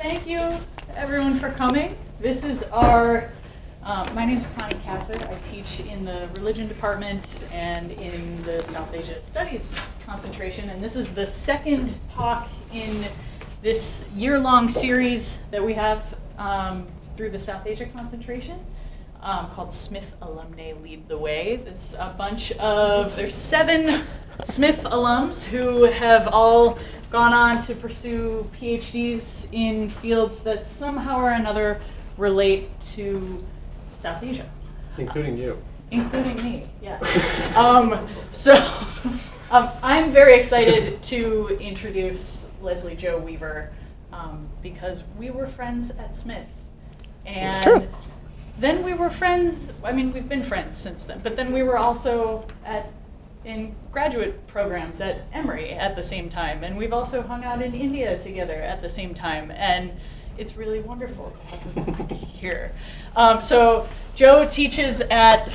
Thank you, everyone, for coming. This is our, my name's Connie Kasser. I teach in the religion department and in the South Asia Studies concentration. And this is the second talk in this year-long series that we have through the South Asia concentration called Smith Alumni Lead the Way. It's a bunch of, there's 7 Smith alums who have all gone on to pursue PhDs in fields that somehow or another relate to South Asia. Including you. Including me, yes. I'm very excited to introduce Lesley Jo Weaver because we were friends at Smith. And it's true. Then we were friends, I mean, we've been friends since then, but then we were also in graduate programs at Emory at the same time, and we've also hung out in India together at the same time, and it's really wonderful to have her back here. So Jo teaches at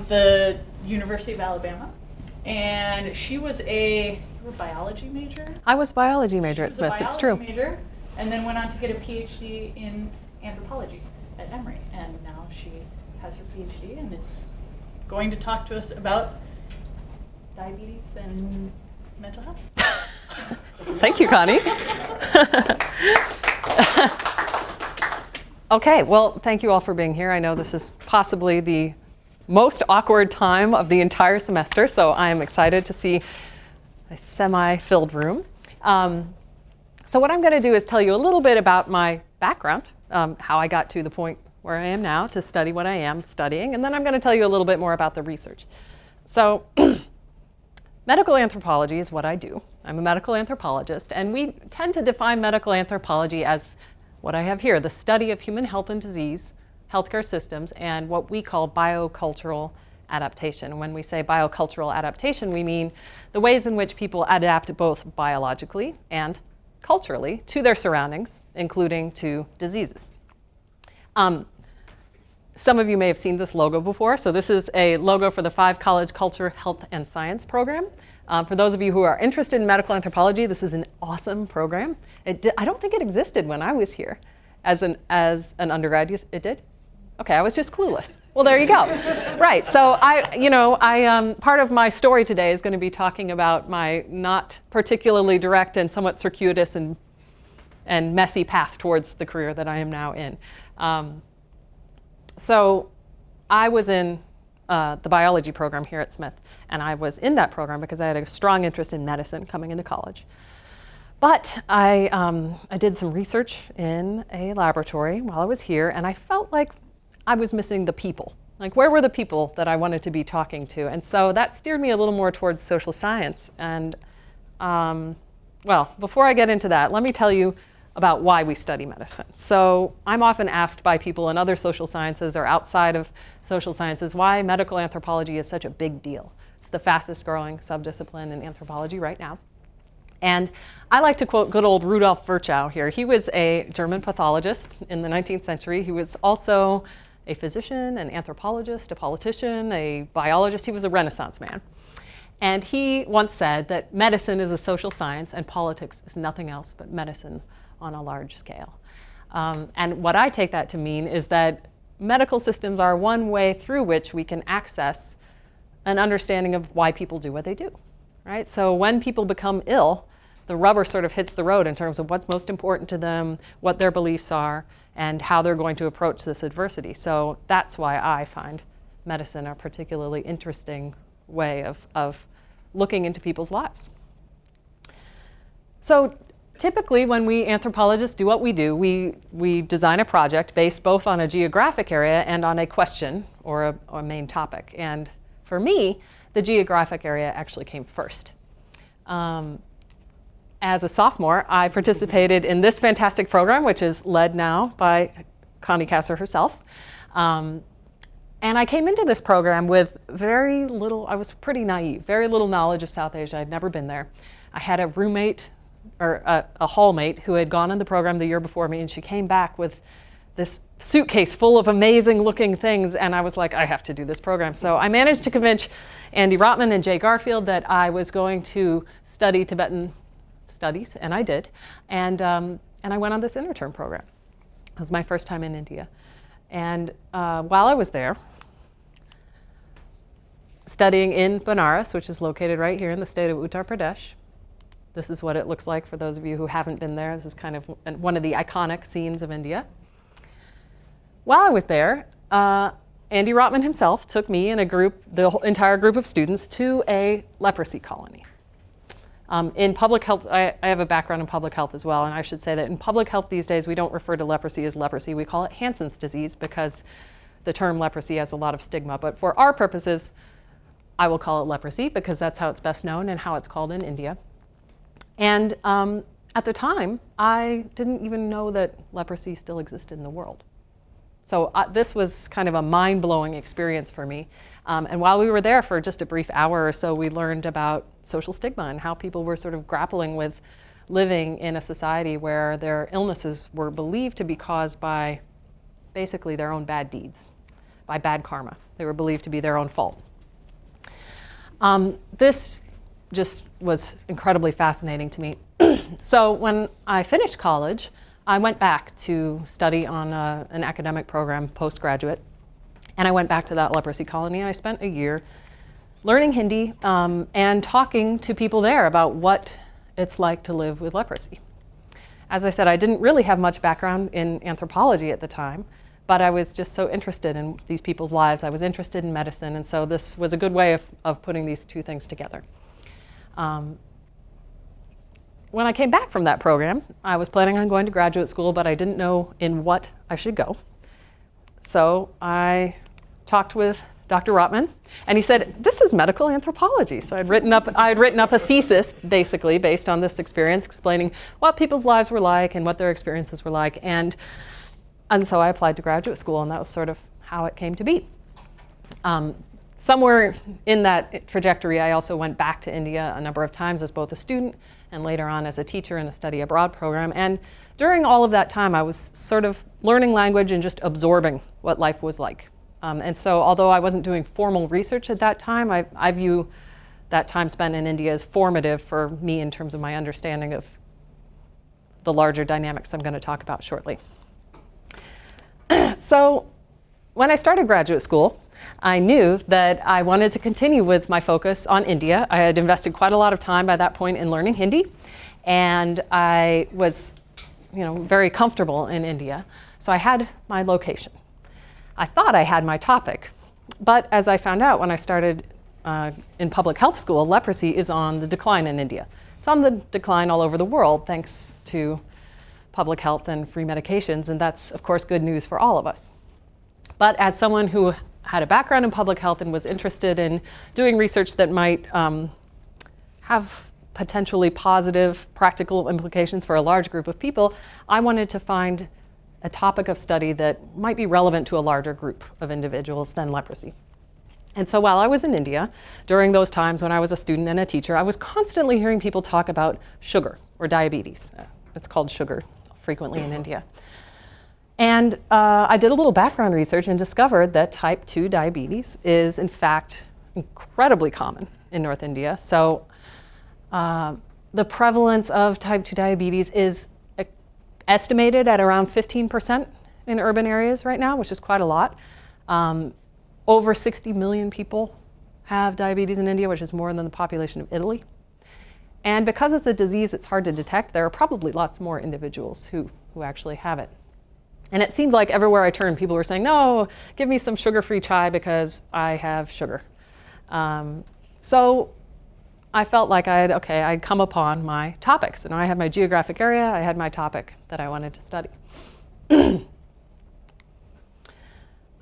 the University of Alabama, and she was you were a biology major? I was a biology major at Smith, it's true. Major, and then went on to get a PhD in anthropology at Emory, and now she has her PhD and is going to talk to us about diabetes and mental health. Thank you, Connie. Okay, well, thank you all for being here. I know this is possibly the most awkward time of the entire semester, so I am excited to see a semi-filled room. So what I'm going to do is tell you a little bit about my background, how I got to the point where I am now to study what I am studying, and then I'm going to tell you a little bit more about the research. So medical anthropology is what I do. I'm a medical anthropologist, and we tend to define medical anthropology as what I have here, the study of human health and disease, healthcare systems, and what we call biocultural adaptation. And when we say biocultural adaptation, we mean the ways in which people adapt both biologically and culturally to their surroundings, including to diseases. Some of you may have seen this logo before. So this is a logo for the 5 College Culture, Health, and Science program. For those of you who are interested in medical anthropology, this is an awesome program. I don't think it existed when I was here as an undergrad. It did? Okay, I was just clueless. Well, there you go. Right, so part of my story today is going to be talking about my not particularly direct and somewhat circuitous and messy path towards the career that I am now in. So I was in the biology program here at Smith, and I was in that program because I had a strong interest in medicine coming into college. But I did some research in a laboratory while I was here, and I felt like I was missing the people. Like, where were the people that I wanted to be talking to? And so that steered me a little more towards social science. And well, before I get into that, let me tell you about why we study medicine. So I'm often asked by people in other social sciences or outside of social sciences why medical anthropology is such a big deal. It's the fastest growing subdiscipline in anthropology right now. And I like to quote good old Rudolf Virchow here. He was a German pathologist in the 19th century. He was also a physician, an anthropologist, a politician, a biologist. He was a Renaissance man. And he once said that medicine is a social science and politics is nothing else but medicine on a large scale. And what I take that to mean is that medical systems are one way through which we can access an understanding of why people do what they do, right? So when people become ill, the rubber sort of hits the road in terms of what's most important to them, what their beliefs are, and how they're going to approach this adversity. So that's why I find medicine a particularly interesting way of looking into people's lives. So typically, when we anthropologists do what we do, we design a project based both on a geographic area and on a question or a main topic. And for me, the geographic area actually came first. As a sophomore, I participated in this fantastic program, which is led now by Connie Kasser herself. And I came into this program with very little, I was pretty naive, very little knowledge of South Asia. I'd never been there. I had a roommate or a hallmate who had gone on the program the year before me, and she came back with this suitcase full of amazing looking things, and I was like, I have to do this program. So I managed to convince Andy Rotman and Jay Garfield that I was going to study Tibetan studies, and I did. And and I went on this interturn program. It was my first time in India. And while I was there, studying in Benares, which is located right here in the state of Uttar Pradesh. This is what it looks like for those of you who haven't been there. This is kind of one of the iconic scenes of India. While I was there, Andy Rotman himself took me and a group, the entire group of students, to a leprosy colony. In public health, I have a background in public health as well, and I should say that in public health these days, we don't refer to leprosy as leprosy. We call it Hansen's disease because the term leprosy has a lot of stigma. But for our purposes, I will call it leprosy because that's how it's best known and how it's called in India. And at the time, I didn't even know that leprosy still existed in the world. So this was kind of a mind-blowing experience for me. And while we were there for just a brief hour or so, we learned about social stigma and how people were sort of grappling with living in a society where their illnesses were believed to be caused by basically their own bad deeds, by bad karma. They were believed to be their own fault. This just was incredibly fascinating to me. So when I finished college, I went back to study on an academic program, postgraduate, and I went back to that leprosy colony, and I spent a year learning Hindi and talking to people there about what it's like to live with leprosy. As I said, I didn't really have much background in anthropology at the time, but I was just so interested in these people's lives. I was interested in medicine, and so this was a good way of putting these two things together. When I came back from that program, I was planning on going to graduate school, but I didn't know in what I should go. So I talked with Dr. Rotman, and he said, this is medical anthropology. So I had written up a thesis, basically, based on this experience, explaining what people's lives were like and what their experiences were like. And so I applied to graduate school, and that was sort of how it came to be. Somewhere in that trajectory, I also went back to India a number of times as both a student and later on as a teacher in a study abroad program. And during all of that time, I was sort of learning language and just absorbing what life was like. And so although I wasn't doing formal research at that time, I view that time spent in India as formative for me in terms of my understanding of the larger dynamics I'm going to talk about shortly. So when I started graduate school, I knew that I wanted to continue with my focus on India. I had invested quite a lot of time by that point in learning Hindi, and I was, very comfortable in India. So I had my location. I thought I had my topic, but as I found out when I started in public health school, leprosy is on the decline in India. It's on the decline all over the world thanks to public health and free medications, and that's, of course, good news for all of us. But as someone who had a background in public health and was interested in doing research that might have potentially positive practical implications for a large group of people, I wanted to find a topic of study that might be relevant to a larger group of individuals than leprosy. And so while I was in India, during those times when I was a student and a teacher, I was constantly hearing people talk about sugar or diabetes. It's called sugar frequently in India. And I did a little background research and discovered that type 2 diabetes is, in fact, incredibly common in North India. So the prevalence of type 2 diabetes is estimated at around 15% in urban areas right now, which is quite a lot. Over 60 million people have diabetes in India, which is more than the population of Italy. And because it's a disease that's hard to detect, there are probably lots more individuals who actually have it. And it seemed like everywhere I turned, people were saying, no, give me some sugar-free chai because I have sugar. So I felt like I'd come upon my topics. And I had my geographic area, I had my topic that I wanted to study. I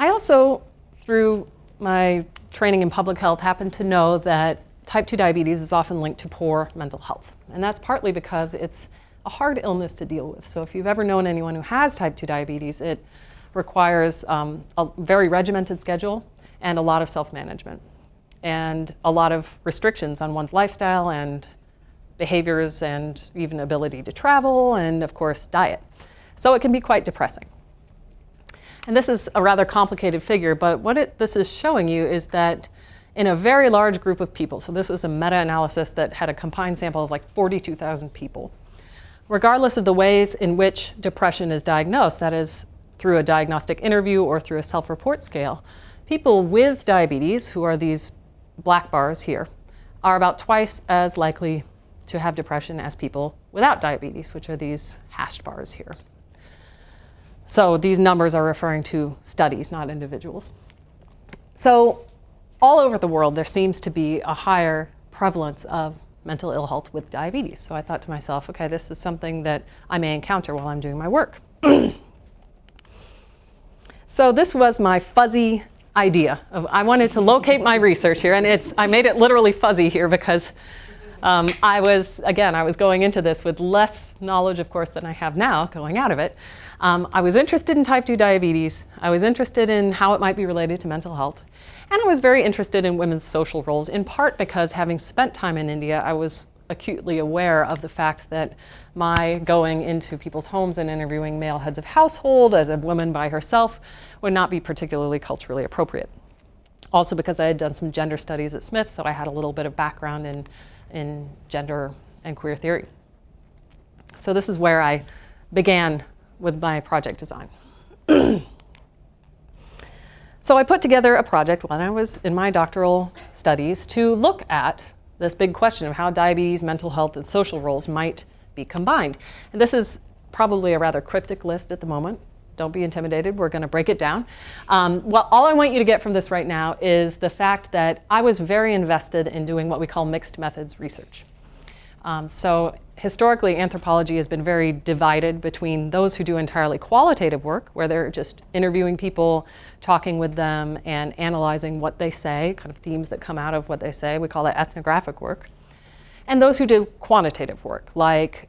also, through my training in public health, happened to know that type 2 diabetes is often linked to poor mental health. And that's partly because it's a hard illness to deal with. So if you've ever known anyone who has type 2 diabetes, it requires a very regimented schedule and a lot of self-management and a lot of restrictions on one's lifestyle and behaviors and even ability to travel and, of course, diet. So it can be quite depressing. And this is a rather complicated figure, but what this is showing you is that in a very large group of people, so this was a meta-analysis that had a combined sample of like 42,000 people, regardless of the ways in which depression is diagnosed, that is through a diagnostic interview or through a self-report scale, people with diabetes, who are these black bars here, are about twice as likely to have depression as people without diabetes, which are these hashed bars here. So these numbers are referring to studies, not individuals. So all over the world, there seems to be a higher prevalence of mental ill health with diabetes. So I thought to myself, okay, this is something that I may encounter while I'm doing my work. So this was my fuzzy idea. I wanted to locate my research here, and I made it literally fuzzy here because I was going into this with less knowledge, of course, than I have now going out of it. I was interested in type 2 diabetes. I was interested in how it might be related to mental health. And I was very interested in women's social roles, in part because having spent time in India, I was acutely aware of the fact that my going into people's homes and interviewing male heads of household as a woman by herself would not be particularly culturally appropriate. Also because I had done some gender studies at Smith, so I had a little bit of background in gender and queer theory. So this is where I began with my project design. So I put together a project when I was in my doctoral studies to look at this big question of how diabetes, mental health, and social roles might be combined. And this is probably a rather cryptic list at the moment. Don't be intimidated, we're gonna break it down. Well, all I want you to get from this right now is the fact that I was very invested in doing what we call mixed methods research. So historically, anthropology has been very divided between those who do entirely qualitative work, where they're just interviewing people, talking with them, and analyzing what they say, kind of themes that come out of what they say. We call that ethnographic work. And those who do quantitative work, like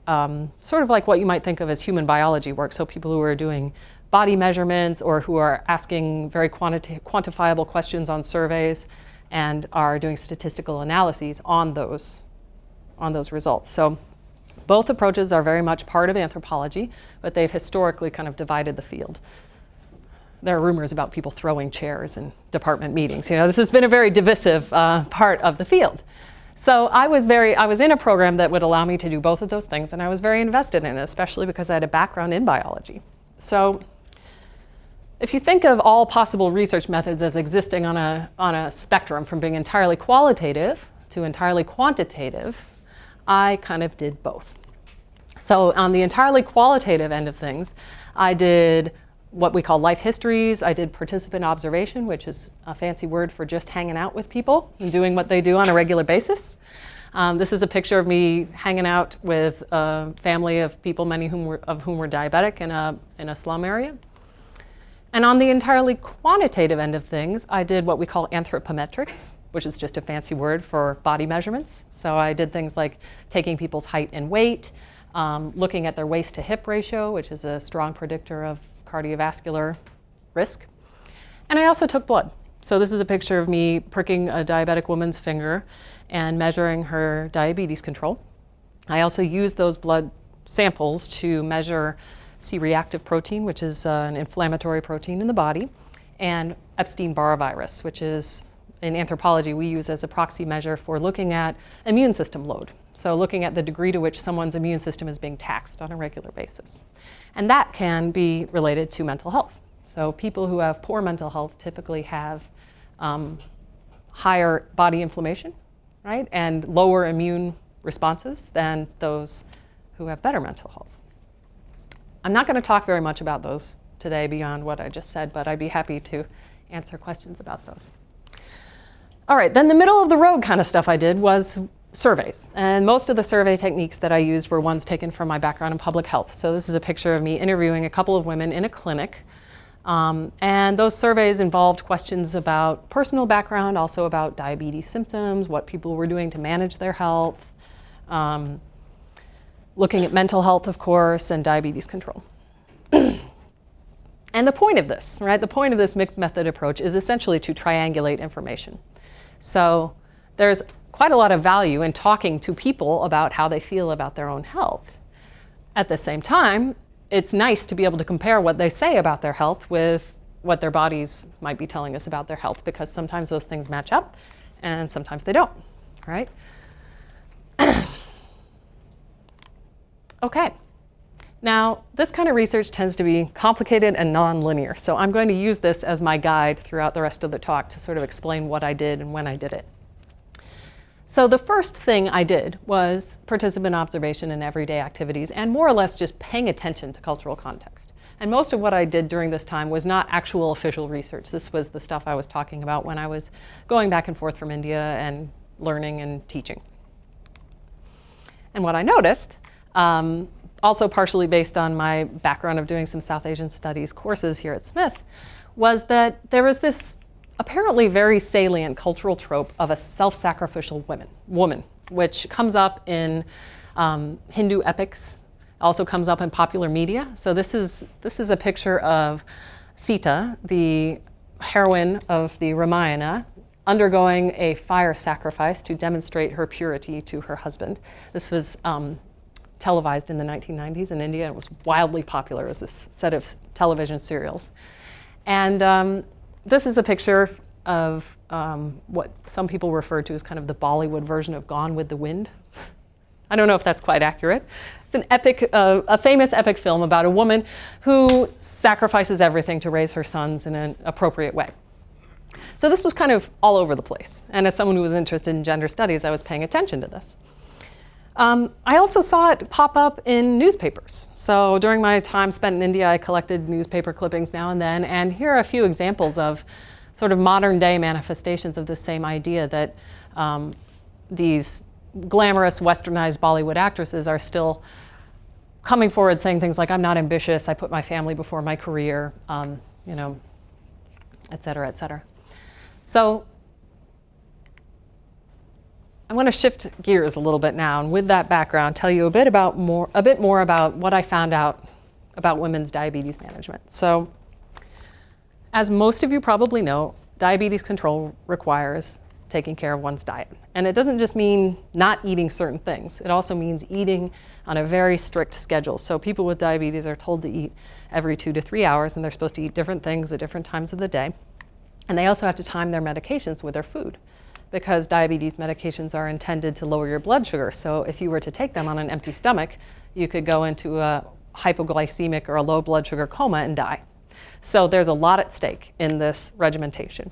sort of like what you might think of as human biology work. So people who are doing body measurements or who are asking very quantifiable questions on surveys and are doing statistical analyses on those results. So both approaches are very much part of anthropology, but they've historically kind of divided the field. There are rumors about people throwing chairs in department meetings. You know, this has been a very divisive part of the field. So I was in a program that would allow me to do both of those things, and I was very invested in it, especially because I had a background in biology. So if you think of all possible research methods as existing on a spectrum from being entirely qualitative to entirely quantitative, I kind of did both. So on the entirely qualitative end of things, I did what we call life histories. I did participant observation, which is a fancy word for just hanging out with people and doing what they do on a regular basis. This is a picture of me hanging out with a family of people, many of whom were diabetic in a slum area. And on the entirely quantitative end of things, I did what we call anthropometrics, which is just a fancy word for body measurements. So I did things like taking people's height and weight, looking at their waist to hip ratio, which is a strong predictor of cardiovascular risk. And I also took blood. So this is a picture of me pricking a diabetic woman's finger and measuring her diabetes control. I also used those blood samples to measure C-reactive protein, which is an inflammatory protein in the body, and Epstein-Barr virus, which is, in anthropology, we use as a proxy measure for looking at immune system load. So looking at the degree to which someone's immune system is being taxed on a regular basis. And that can be related to mental health. So people who have poor mental health typically have higher body inflammation, right? And lower immune responses than those who have better mental health. I'm not going to talk very much about those today beyond what I just said, but I'd be happy to answer questions about those. All right, then the middle of the road kind of stuff I did was surveys. And most of the survey techniques that I used were ones taken from my background in public health. So this is a picture of me interviewing a couple of women in a clinic. And those surveys involved questions about personal background, also about diabetes symptoms, what people were doing to manage their health, looking at mental health, of course, and diabetes control. And the point of this, right, the point of this mixed method approach is essentially to triangulate information. So there's quite a lot of value in talking to people about how they feel about their own health. At the same time, it's nice to be able to compare what they say about their health with what their bodies might be telling us about their health, because sometimes those things match up and sometimes they don't, right? Okay, Now, this kind of research tends to be complicated and non-linear, so I'm going to use this as my guide throughout the rest of the talk to sort of explain what I did and when I did it. So the first thing I did was participant observation in everyday activities and more or less just paying attention to cultural context. And most of what I did during this time was not actual official research. This was the stuff I was talking about when I was going back and forth from India and learning and teaching. And what I noticed, also partially based on my background of doing some South Asian studies courses here at Smith, was that there was this apparently very salient cultural trope of a self-sacrificial woman, which comes up in Hindu epics, also comes up in popular media. So this is a picture of Sita, the heroine of the Ramayana, undergoing a fire sacrifice to demonstrate her purity to her husband. This was televised in the 1990s in India, and it was wildly popular as this set of television serials. And this is a picture of what some people refer to as kind of the Bollywood version of Gone with the Wind. I don't know if that's quite accurate. It's an epic, a famous epic film about a woman who sacrifices everything to raise her sons in an appropriate way. So this was kind of all over the place. And as someone who was interested in gender studies, I was paying attention to this. I also saw it pop up in newspapers. So during my time spent in India, I collected newspaper clippings now and then. And here are a few examples of sort of modern day manifestations of the same idea that these glamorous, westernized Bollywood actresses are still coming forward saying things like, I'm not ambitious, I put my family before my career, you know, et cetera, et cetera. So I want to shift gears a little bit now, and with that background, tell you a bit more about what I found out about women's diabetes management. So, as most of you probably know, diabetes control requires taking care of one's diet. And it doesn't just mean not eating certain things. It also means eating on a very strict schedule. So people with diabetes are told to eat every 2 to 3 hours, and they're supposed to eat different things at different times of the day. And they also have to time their medications with their food, because diabetes medications are intended to lower your blood sugar. So if you were to take them on an empty stomach, you could go into a hypoglycemic or a low blood sugar coma and die. So there's a lot at stake in this regimentation.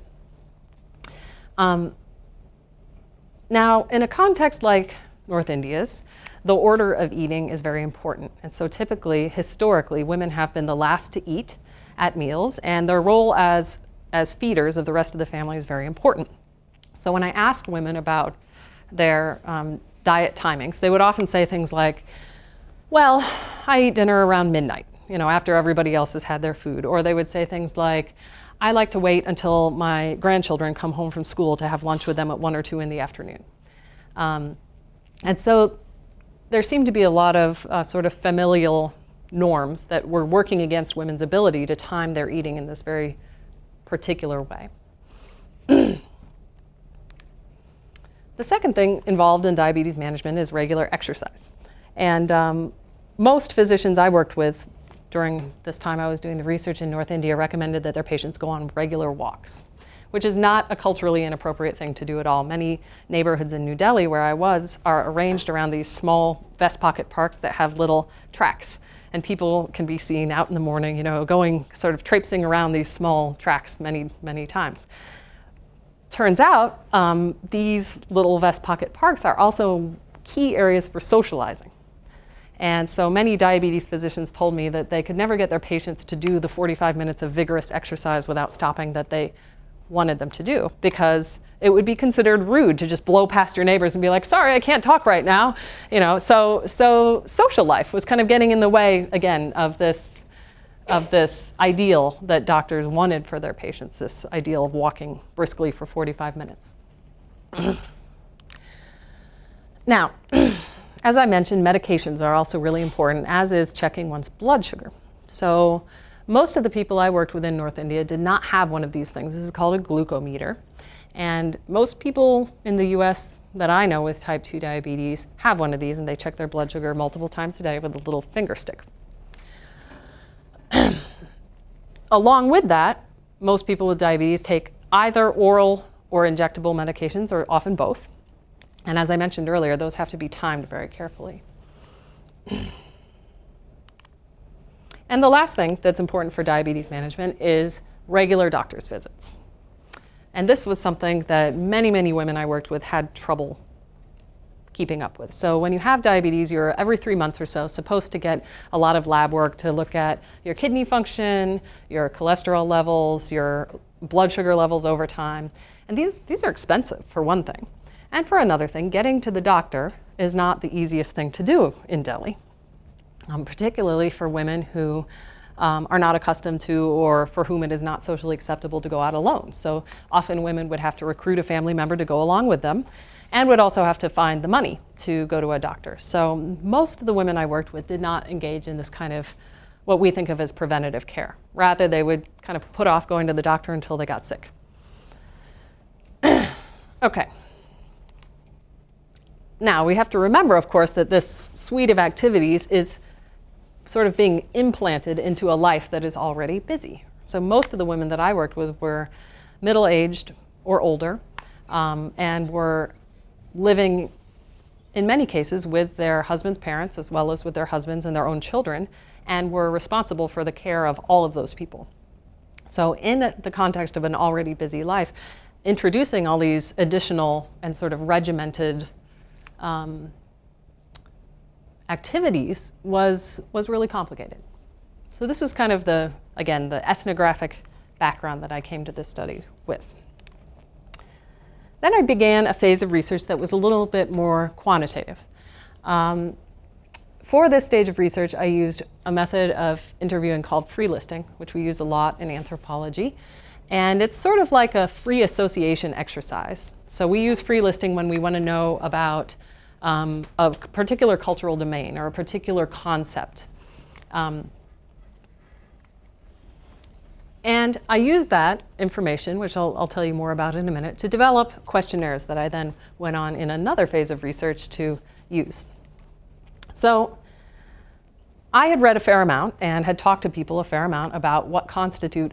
Now, in a context like North India's, the order of eating is very important. And so typically, historically, women have been the last to eat at meals, and their role as feeders of the rest of the family is very important. So when I asked women about their diet timings, they would often say things like, well, I eat dinner around midnight, you know, after everybody else has had their food. Or they would say things like, I like to wait until my grandchildren come home from school to have lunch with them at 1 or 2 in the afternoon. And so there seemed to be a lot of sort of familial norms that were working against women's ability to time their eating in this very particular way. The second thing involved in diabetes management is regular exercise. And most physicians I worked with during this time I was doing the research in North India recommended that their patients go on regular walks, which is not a culturally inappropriate thing to do at all. Many neighborhoods in New Delhi where I was are arranged around these small vest pocket parks that have little tracks. And people can be seen out in the morning, you know, going sort of traipsing around these small tracks many, many times. Turns out these little vest pocket parks are also key areas for socializing. And so many diabetes physicians told me that they could never get their patients to do the 45 minutes of vigorous exercise without stopping that they wanted them to do, because it would be considered rude to just blow past your neighbors and be like, sorry, I can't talk right now. You know, so social life was kind of getting in the way, again, of this ideal that doctors wanted for their patients, this ideal of walking briskly for 45 minutes. Now, as I mentioned, medications are also really important, as is checking one's blood sugar. So most of the people I worked with in North India did not have one of these things. This is called a glucometer. And most people in the US that I know with type 2 diabetes have one of these, and they check their blood sugar multiple times a day with a little finger stick. Along with that, most people with diabetes take either oral or injectable medications, or often both. And as I mentioned earlier, those have to be timed very carefully. And the last thing that's important for diabetes management is regular doctor's visits. And this was something that many, many women I worked with had trouble keeping up with. So when you have diabetes, you're every 3 months or so supposed to get a lot of lab work to look at your kidney function, your cholesterol levels, your blood sugar levels over time. And these are expensive, for one thing. And for another thing, getting to the doctor is not the easiest thing to do in Delhi, particularly for women who are not accustomed to, or for whom it is not socially acceptable to go out alone. So often women would have to recruit a family member to go along with them, and would also have to find the money to go to a doctor. So most of the women I worked with did not engage in this kind of what we think of as preventative care. Rather, they would kind of put off going to the doctor until they got sick. Okay. Now, we have to remember, of course, that this suite of activities is sort of being implanted into a life that is already busy. So most of the women that I worked with were middle-aged or older, and were living, in many cases, with their husband's parents as well as with their husbands and their own children, and were responsible for the care of all of those people. So in the context of an already busy life, introducing all these additional and sort of regimented activities was really complicated. So this was kind of the ethnographic background that I came to this study with. Then I began a phase of research that was a little bit more quantitative. For this stage of research, I used a method of interviewing called free listing, which we use a lot in anthropology. And it's sort of like a free association exercise. So we use free listing when we want to know about a particular cultural domain or a particular concept. And I used that information, which I'll tell you more about in a minute, to develop questionnaires that I then went on in another phase of research to use. So I had read a fair amount and had talked to people a fair amount about what constitute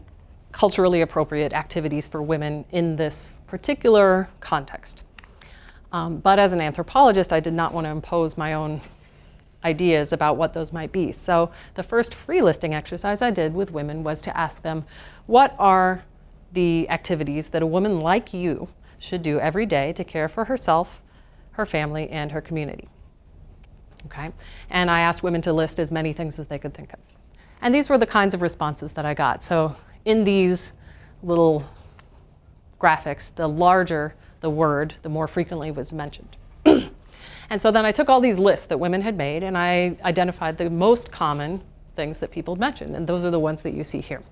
culturally appropriate activities for women in this particular context. But as an anthropologist, I did not want to impose my own ideas about what those might be. So the first free listing exercise I did with women was to ask them, what are the activities that a woman like you should do every day to care for herself, her family, and her community? Okay? And I asked women to list as many things as they could think of. And these were the kinds of responses that I got. So in these little graphics, the larger the word, the more frequently it was mentioned. And so then I took all these lists that women had made and I identified the most common things that people had mentioned, and those are the ones that you see here.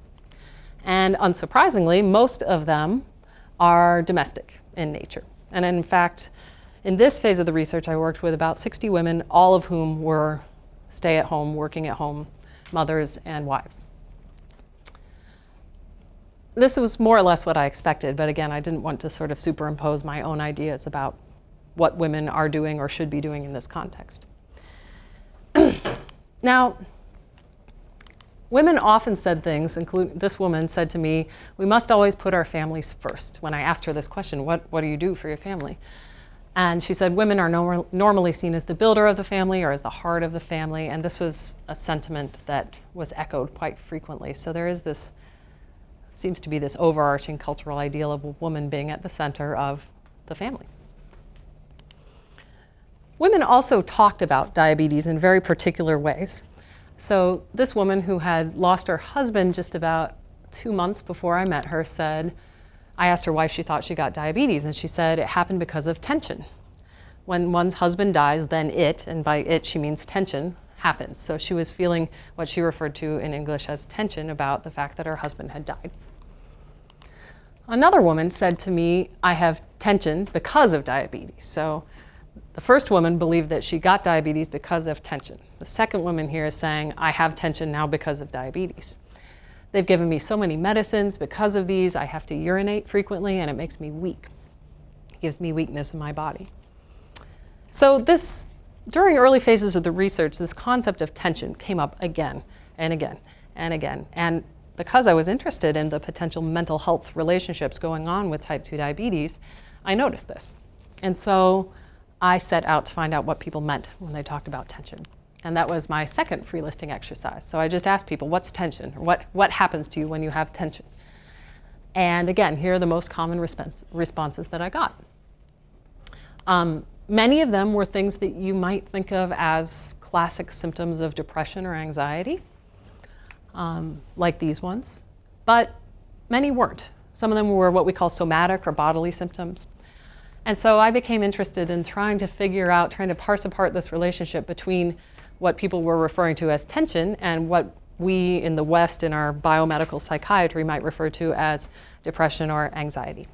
And unsurprisingly, most of them are domestic in nature. And in fact, in this phase of the research, I worked with about 60 women, all of whom were stay-at-home, working at home mothers and wives. This was more or less what I expected, but again, I didn't want to sort of superimpose my own ideas about what women are doing or should be doing in this context. Now, women often said things, including this woman said to me, we must always put our families first. When I asked her this question, what do you do for your family? And she said, women are normally seen as the builder of the family or as the heart of the family, and this was a sentiment that was echoed quite frequently. So there is this, seems to be this overarching cultural ideal of a woman being at the center of the family. Women also talked about diabetes in very particular ways. So this woman who had lost her husband just about 2 months before I met her said, I asked her why she thought she got diabetes, and she said it happened because of tension. When one's husband dies, then it, and by it she means tension, happens. So she was feeling what she referred to in English as tension about the fact that her husband had died. Another woman said to me, I have tension because of diabetes. So the first woman believed that she got diabetes because of tension. The second woman here is saying, I have tension now because of diabetes. They've given me so many medicines because of these. I have to urinate frequently and it makes me weak. It gives me weakness in my body. So during early phases of the research, this concept of tension came up again and again and again. And because I was interested in the potential mental health relationships going on with type 2 diabetes, I noticed this. And so I set out to find out what people meant when they talked about tension. And that was my second free listing exercise. So I just asked people, what's tension? What happens to you when you have tension? And again, here are the most common responses that I got. Many of them were things that you might think of as classic symptoms of depression or anxiety, like these ones. But many weren't. Some of them were what we call somatic or bodily symptoms. And so I became interested in trying to parse apart this relationship between what people were referring to as tension and what we in the West in our biomedical psychiatry might refer to as depression or anxiety.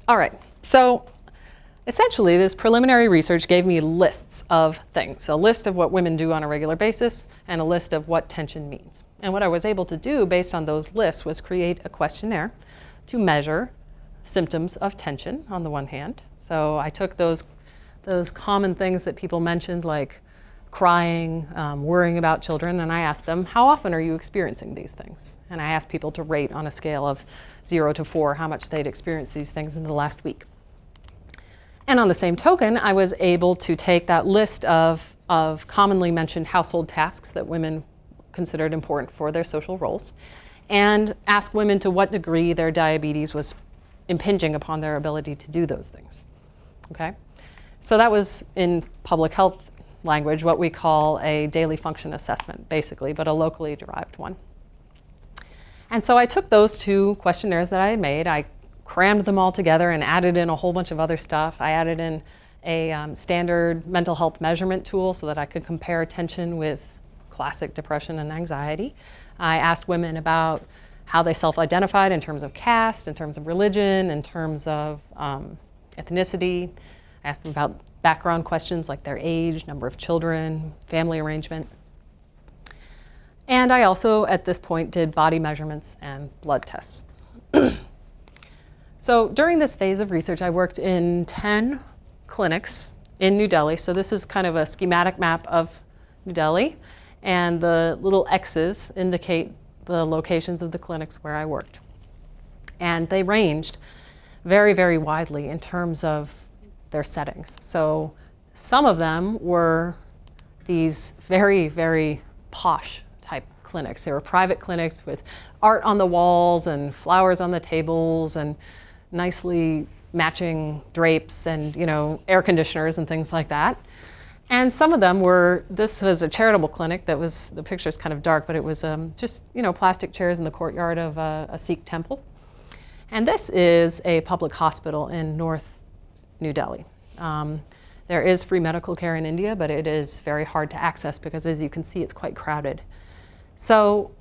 All right, so essentially this preliminary research gave me lists of things, a list of what women do on a regular basis and a list of what tension means. And what I was able to do based on those lists was create a questionnaire to measure symptoms of tension on the one hand. So I took those common things that people mentioned, like crying, worrying about children, and I asked them, how often are you experiencing these things? And I asked people to rate on a scale of 0 to 4 how much they'd experienced these things in the last week. And on the same token, I was able to take that list of commonly mentioned household tasks that women considered important for their social roles and ask women to what degree their diabetes was impinging upon their ability to do those things. Okay? So that was, in public health language, what we call a daily function assessment, basically, but a locally derived one. And so I took those two questionnaires that I had made, I crammed them all together and added in a whole bunch of other stuff. I added in a standard mental health measurement tool so that I could compare tension with classic depression and anxiety. I asked women about how they self-identified in terms of caste, in terms of religion, in terms of ethnicity. I asked them about background questions like their age, number of children, family arrangement. And I also, at this point, did body measurements and blood tests. So during this phase of research, I worked in 10 clinics in New Delhi. So this is kind of a schematic map of New Delhi. And the little X's indicate the locations of the clinics where I worked. And they ranged very, very widely in terms of their settings. So some of them were these very, very posh type clinics. They were private clinics with art on the walls and flowers on the tables and nicely matching drapes and, air conditioners and things like that. And some of them were, this was a charitable clinic that was, the picture's kind of dark, but it was just, plastic chairs in the courtyard of a Sikh temple. And this is a public hospital in North New Delhi. There is free medical care in India, but it is very hard to access because, as you can see, it's quite crowded. So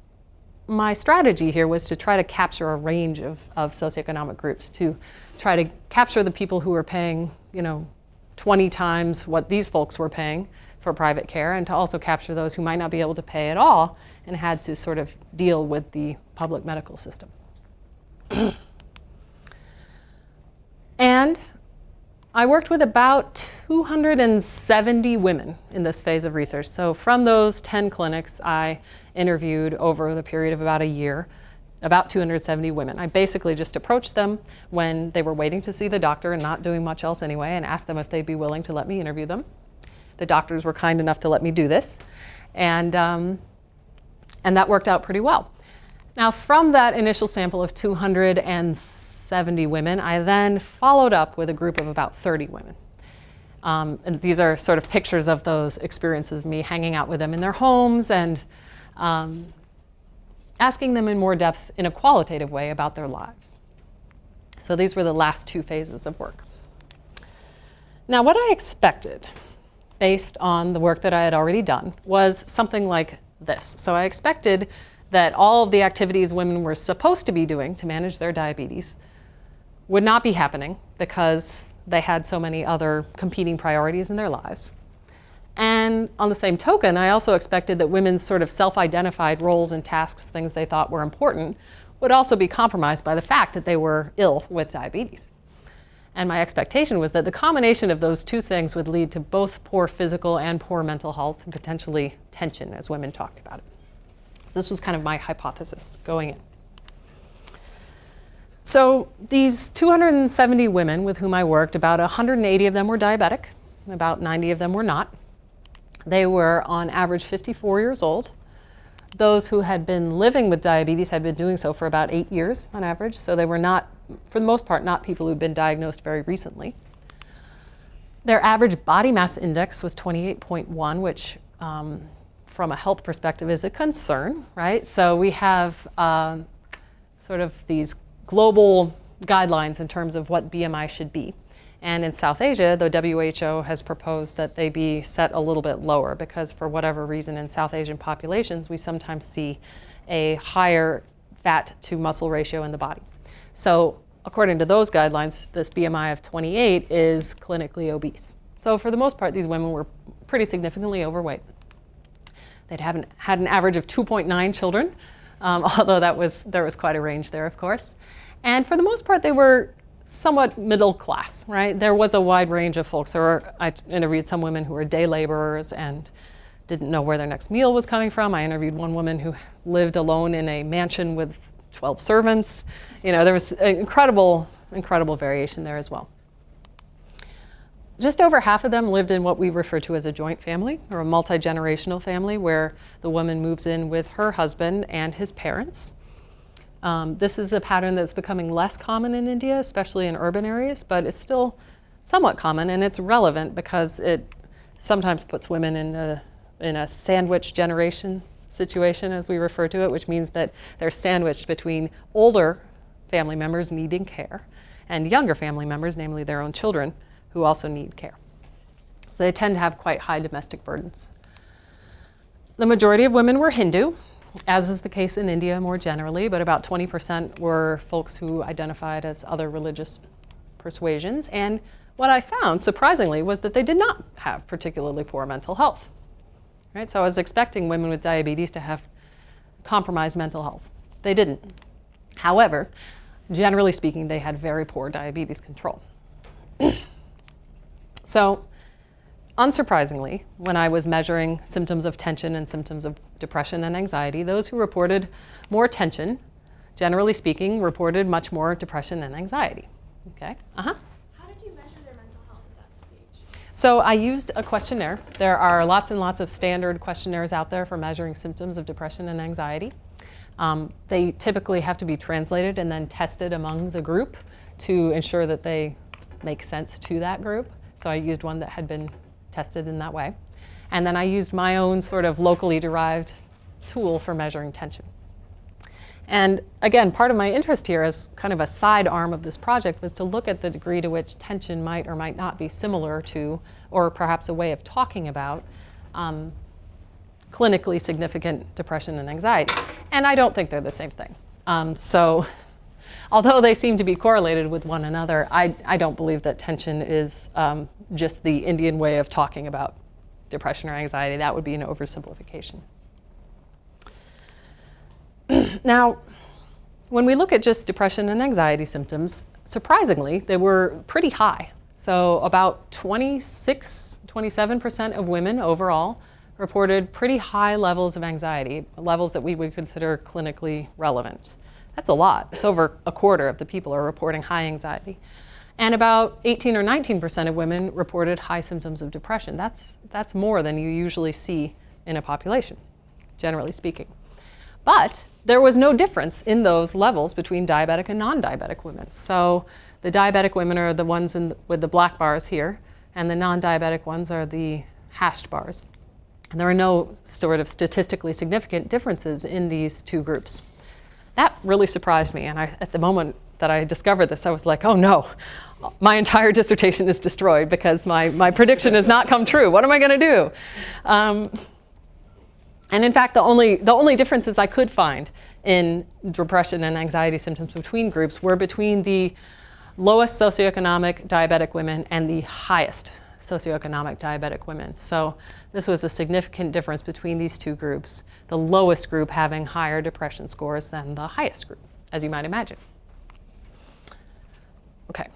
my strategy here was to try to capture a range of socioeconomic groups, to try to capture the people who are paying, 20 times what these folks were paying for private care, and to also capture those who might not be able to pay at all and had to sort of deal with the public medical system. And I worked with about 270 women in this phase of research. So from those 10 clinics, I interviewed over the period of about a year, about 270 women. I basically just approached them when they were waiting to see the doctor and not doing much else anyway, and asked them if they'd be willing to let me interview them. The doctors were kind enough to let me do this, and that worked out pretty well. Now, from that initial sample of 270 women, I then followed up with a group of about 30 women. And these are sort of pictures of those experiences of me hanging out with them in their homes and asking them in more depth in a qualitative way about their lives. So these were the last two phases of work. Now, what I expected, based on the work that I had already done, was something like this. So I expected that all of the activities women were supposed to be doing to manage their diabetes would not be happening because they had so many other competing priorities in their lives. And on the same token, I also expected that women's sort of self-identified roles and tasks, things they thought were important, would also be compromised by the fact that they were ill with diabetes. And my expectation was that the combination of those two things would lead to both poor physical and poor mental health, and potentially tension, as women talked about it. So this was kind of my hypothesis going in. So these 270 women with whom I worked, about 180 of them were diabetic, About 90 of them were not. They were on average 54 years old. Those who had been living with diabetes had been doing so for about 8 years on average, so they were not, for the most part, not people who'd been diagnosed very recently. Their average body mass index was 28.1, which from a health perspective is a concern, right? So we have sort of these global guidelines in terms of what BMI should be. And in South Asia, the WHO has proposed that they be set a little bit lower because for whatever reason in South Asian populations, we sometimes see a higher fat to muscle ratio in the body. So according to those guidelines, this BMI of 28 is clinically obese. So for the most part, these women were pretty significantly overweight. They'd had an average of 2.9 children, although there was quite a range there, of course. And for the most part, they were somewhat middle class, right? There was a wide range of folks. I interviewed some women who were day laborers and didn't know where their next meal was coming from. I interviewed one woman who lived alone in a mansion with 12 servants. You know, there was incredible variation there as well. Just over half of them lived in what we refer to as a joint family or a multi-generational family where the woman moves in with her husband and his parents. This is a pattern that's becoming less common in India, especially in urban areas, but it's still somewhat common, and it's relevant because it sometimes puts women in a sandwich generation situation, as we refer to it, which means that they're sandwiched between older family members needing care and younger family members, namely their own children, who also need care. So they tend to have quite high domestic burdens. The majority of women were Hindu, as is the case in India more generally, but about 20% were folks who identified as other religious persuasions. And what I found, surprisingly, was that they did not have particularly poor mental health. Right? So I was expecting women with diabetes to have compromised mental health. They didn't. However, generally speaking, they had very poor diabetes control. So, unsurprisingly, when I was measuring symptoms of tension and symptoms of depression and anxiety, those who reported more tension, generally speaking, reported much more depression and anxiety. Okay? How did you measure their mental health at that stage? So I used a questionnaire. There are lots and lots of standard questionnaires out there for measuring symptoms of depression and anxiety. They typically have to be translated and then tested among the group to ensure that they make sense to that group. So I used one that had been tested in that way. And then I used my own sort of locally derived tool for measuring tension. And again, part of my interest here as kind of a side arm of this project was to look at the degree to which tension might or might not be similar to, or perhaps a way of talking about, clinically significant depression and anxiety. And I don't think they're the same thing. So although they seem to be correlated with one another, I don't believe that tension is just the Indian way of talking about depression or anxiety. That would be an oversimplification. Now, when we look at just depression and anxiety symptoms, surprisingly, they were pretty high. So about 27% of women overall reported pretty high levels of anxiety, levels that we would consider clinically relevant. That's a lot. It's over a quarter of the people are reporting high anxiety. And about 18 or 19% of women reported high symptoms of depression. That's more than you usually see in a population, generally speaking. But there was no difference in those levels between diabetic and non-diabetic women. So the diabetic women are the ones with the black bars here, and the non-diabetic ones are the hashed bars. And there are no sort of statistically significant differences in these two groups. That really surprised me, and at the moment that I discovered this, I was like, oh no, my entire dissertation is destroyed because my prediction has not come true. What am I going to do? And in fact, the only differences I could find in depression and anxiety symptoms between groups were between the lowest socioeconomic diabetic women and the highest socioeconomic diabetic women. So this was a significant difference between these two groups, the lowest group having higher depression scores than the highest group, as you might imagine. Okay.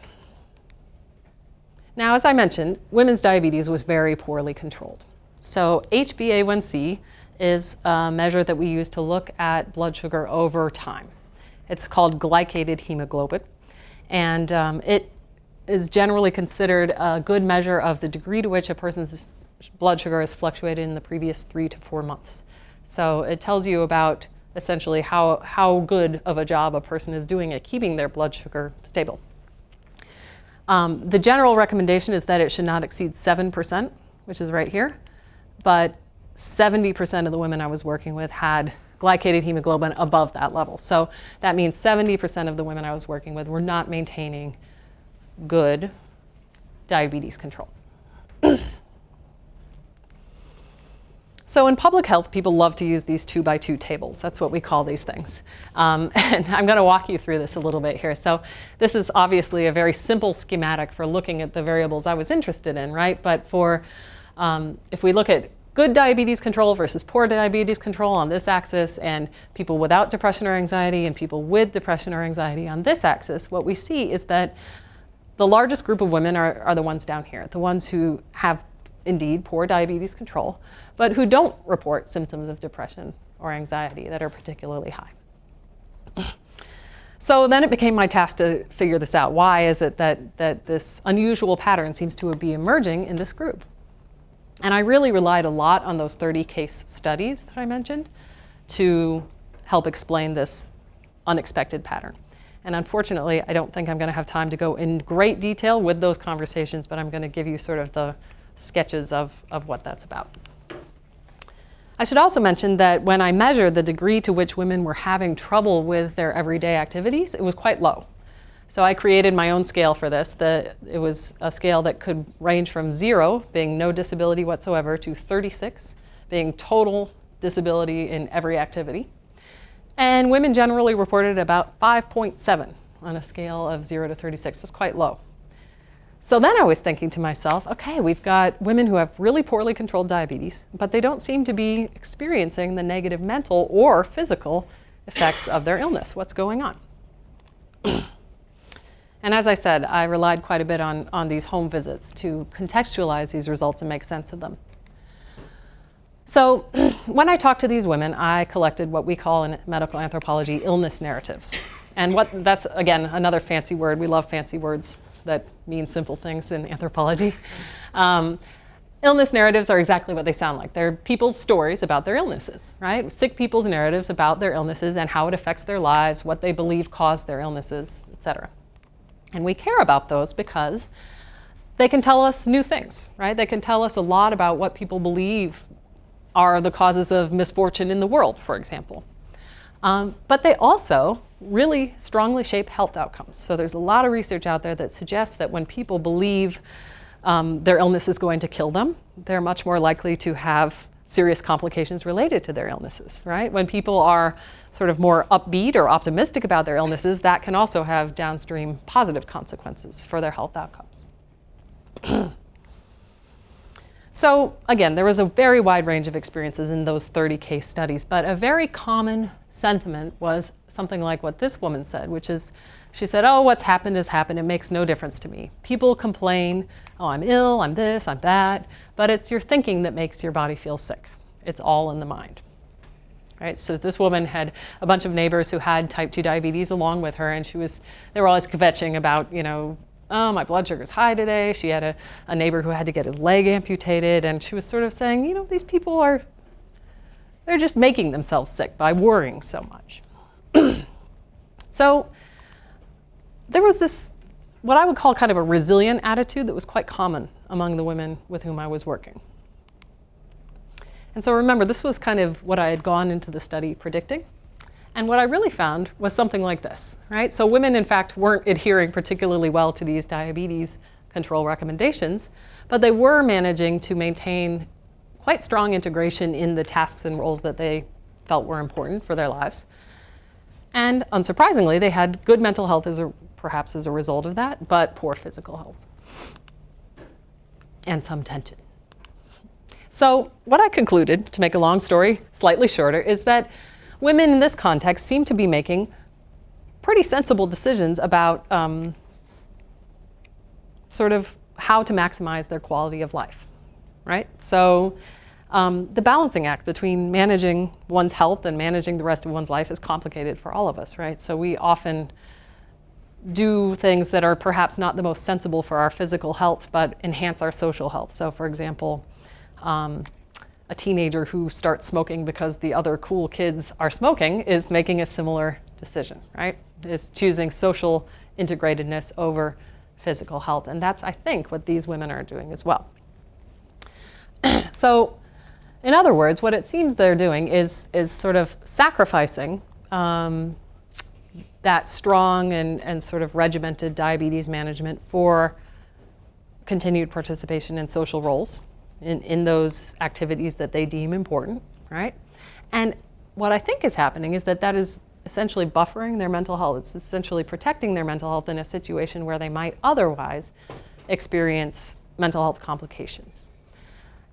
Now, as I mentioned, women's diabetes was very poorly controlled. So HbA1c is a measure that we use to look at blood sugar over time. It's called glycated hemoglobin. And is generally considered a good measure of the degree to which a person's blood sugar has fluctuated in the previous 3 to 4 months. So it tells you about essentially how good of a job a person is doing at keeping their blood sugar stable. The general recommendation is that it should not exceed 7%, which is right here. But 70% of the women I was working with had glycated hemoglobin above that level. So that means 70% of the women I was working with were not maintaining good diabetes control. So in public health, people love to use these 2x2 tables. That's what we call these things. And I'm going to walk you through this a little bit here. So this is obviously a very simple schematic for looking at the variables I was interested in, right? But for if we look at good diabetes control versus poor diabetes control on this axis, and people without depression or anxiety and people with depression or anxiety on this axis, what we see is that the largest group of women are the ones down here, the ones who have indeed poor diabetes control, but who don't report symptoms of depression or anxiety that are particularly high. So then it became my task to figure this out. Why is it that this unusual pattern seems to be emerging in this group? And I really relied a lot on those 30 case studies that I mentioned to help explain this unexpected pattern. And unfortunately, I don't think I'm going to have time to go in great detail with those conversations, but I'm going to give you sort of the sketches of what that's about. I should also mention that when I measured the degree to which women were having trouble with their everyday activities, it was quite low. So I created my own scale for this. It was a scale that could range from 0, being no disability whatsoever, to 36, being total disability in every activity. And women generally reported about 5.7 on a scale of 0 to 36. That's quite low. So then I was thinking to myself, okay, we've got women who have really poorly controlled diabetes, but they don't seem to be experiencing the negative mental or physical effects of their illness. What's going on? And as I said, I relied quite a bit on these home visits to contextualize these results and make sense of them. So when I talked to these women, I collected what we call in medical anthropology illness narratives. And that's, again, another fancy word. We love fancy words that mean simple things in anthropology. Illness narratives are exactly what they sound like. They're people's stories about their illnesses, right? Sick people's narratives about their illnesses and how it affects their lives, what they believe caused their illnesses, etc. And we care about those because they can tell us new things, right? They can tell us a lot about what people believe are the causes of misfortune in the world, for example. But they also really strongly shape health outcomes. So there's a lot of research out there that suggests that when people believe their illness is going to kill them, they're much more likely to have serious complications related to their illnesses, right? When people are sort of more upbeat or optimistic about their illnesses, that can also have downstream positive consequences for their health outcomes. So again, there was a very wide range of experiences in those 30 case studies, but a very common sentiment was something like what this woman said, which is, she said, oh, what's happened has happened. It makes no difference to me. People complain, oh, I'm ill, I'm this, I'm that, but it's your thinking that makes your body feel sick. It's all in the mind. Right? So this woman had a bunch of neighbors who had type 2 diabetes along with her, and they were always kvetching about, oh, my blood sugar's high today. She had a neighbor who had to get his leg amputated, and she was sort of saying, these people they're just making themselves sick by worrying so much. So there was this, what I would call kind of a resilient attitude that was quite common among the women with whom I was working. And so remember, this was kind of what I had gone into the study predicting. And what I really found was something like this, right? So women, in fact, weren't adhering particularly well to these diabetes control recommendations, but they were managing to maintain quite strong integration in the tasks and roles that they felt were important for their lives. And unsurprisingly, they had good mental health perhaps as a result of that, but poor physical health and some tension. So what I concluded, to make a long story slightly shorter, is that women in this context seem to be making pretty sensible decisions about sort of how to maximize their quality of life, right? So the balancing act between managing one's health and managing the rest of one's life is complicated for all of us, right? So we often do things that are perhaps not the most sensible for our physical health, but enhance our social health. So for example, a teenager who starts smoking because the other cool kids are smoking is making a similar decision, right? Is choosing social integratedness over physical health. And that's, I think, what these women are doing as well. So, in other words, what it seems they're doing is sort of sacrificing that strong and sort of regimented diabetes management for continued participation in social roles, in those activities that they deem important, right? And what I think is happening is that is essentially buffering their mental health. It's essentially protecting their mental health in a situation where they might otherwise experience mental health complications.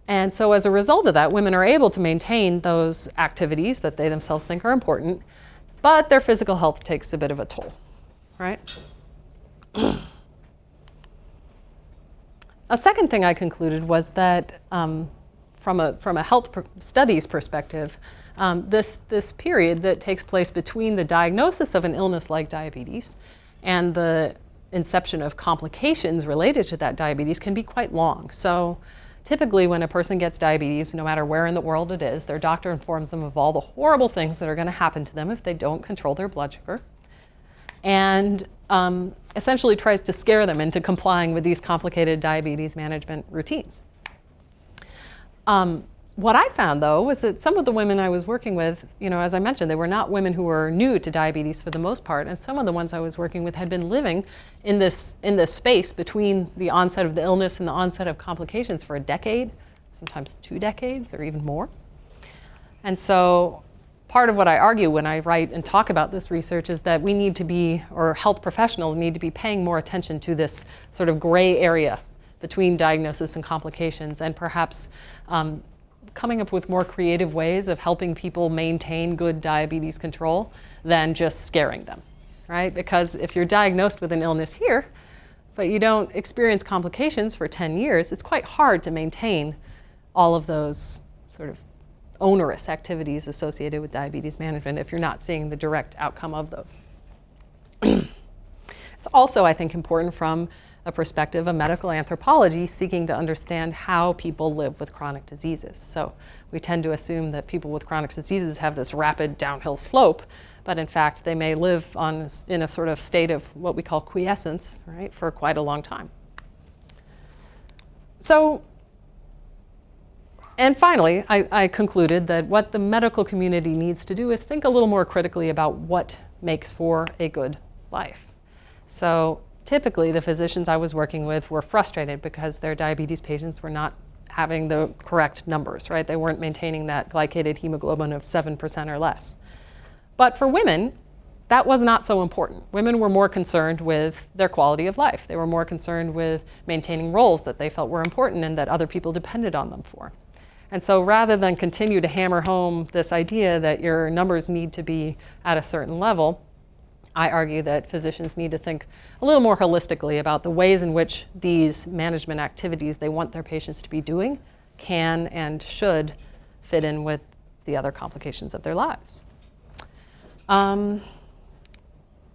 And so as a result of that, women are able to maintain those activities that they themselves think are important, but their physical health takes a bit of a toll, right? A second thing I concluded was that from a health studies perspective, this period that takes place between the diagnosis of an illness like diabetes and the inception of complications related to that diabetes can be quite long. So typically when a person gets diabetes, no matter where in the world it is, their doctor informs them of all the horrible things that are going to happen to them if they don't control their blood sugar, and essentially tries to scare them into complying with these complicated diabetes management routines. What I found, though, was that some of the women I was working with, as I mentioned, they were not women who were new to diabetes for the most part, and some of the ones I was working with had been living in this space between the onset of the illness and the onset of complications for a decade, sometimes 2 decades, or even more. And so part of what I argue when I write and talk about this research is that we need to be, or health professionals need to be paying more attention to this sort of gray area between diagnosis and complications, and perhaps coming up with more creative ways of helping people maintain good diabetes control than just scaring them, right? Because if you're diagnosed with an illness here, but you don't experience complications for 10 years, it's quite hard to maintain all of those sort of onerous activities associated with diabetes management if you're not seeing the direct outcome of those. It's also, I think, important from a perspective of medical anthropology seeking to understand how people live with chronic diseases. So we tend to assume that people with chronic diseases have this rapid downhill slope, but in fact they may live in a sort of state of what we call quiescence, right, for quite a long time. So, and finally, I concluded that what the medical community needs to do is think a little more critically about what makes for a good life. So typically, the physicians I was working with were frustrated because their diabetes patients were not having the correct numbers, right? They weren't maintaining that glycated hemoglobin of 7% or less. But for women, that was not so important. Women were more concerned with their quality of life. They were more concerned with maintaining roles that they felt were important and that other people depended on them for. And so rather than continue to hammer home this idea that your numbers need to be at a certain level, I argue that physicians need to think a little more holistically about the ways in which these management activities they want their patients to be doing can and should fit in with the other complications of their lives.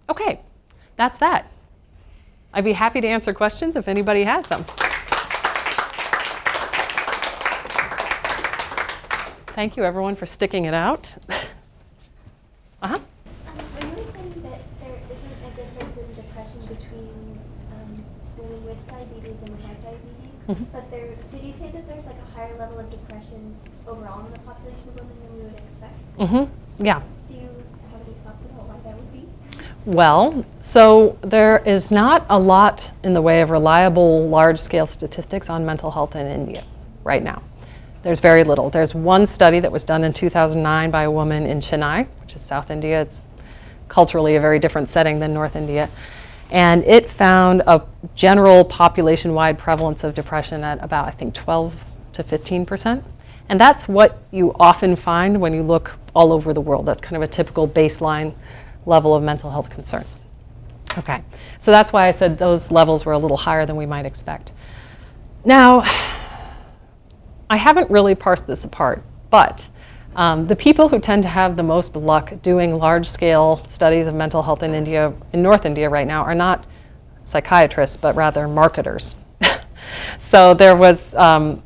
Okay, that's that. I'd be happy to answer questions if anybody has them. Thank you, everyone, for sticking it out. Uh-huh. When you were saying that there isn't a difference in depression between women with diabetes and without diabetes, but did you say that there's like a higher level of depression overall in the population of women than we would expect? Yeah. Do you have any thoughts about why that would be? Well, so there is not a lot in the way of reliable large-scale statistics on mental health in India right now. There's very little. There's one study that was done in 2009 by a woman in Chennai, which is South India. It's culturally a very different setting than North India. And it found a general population-wide prevalence of depression at about, I think, 12 to 15%. And that's what you often find when you look all over the world. That's kind of a typical baseline level of mental health concerns. Okay, so that's why I said those levels were a little higher than we might expect. Now, I haven't really parsed this apart, but The people who tend to have the most luck doing large-scale studies of mental health in India, in North India right now, are not psychiatrists, but rather marketers. So there was a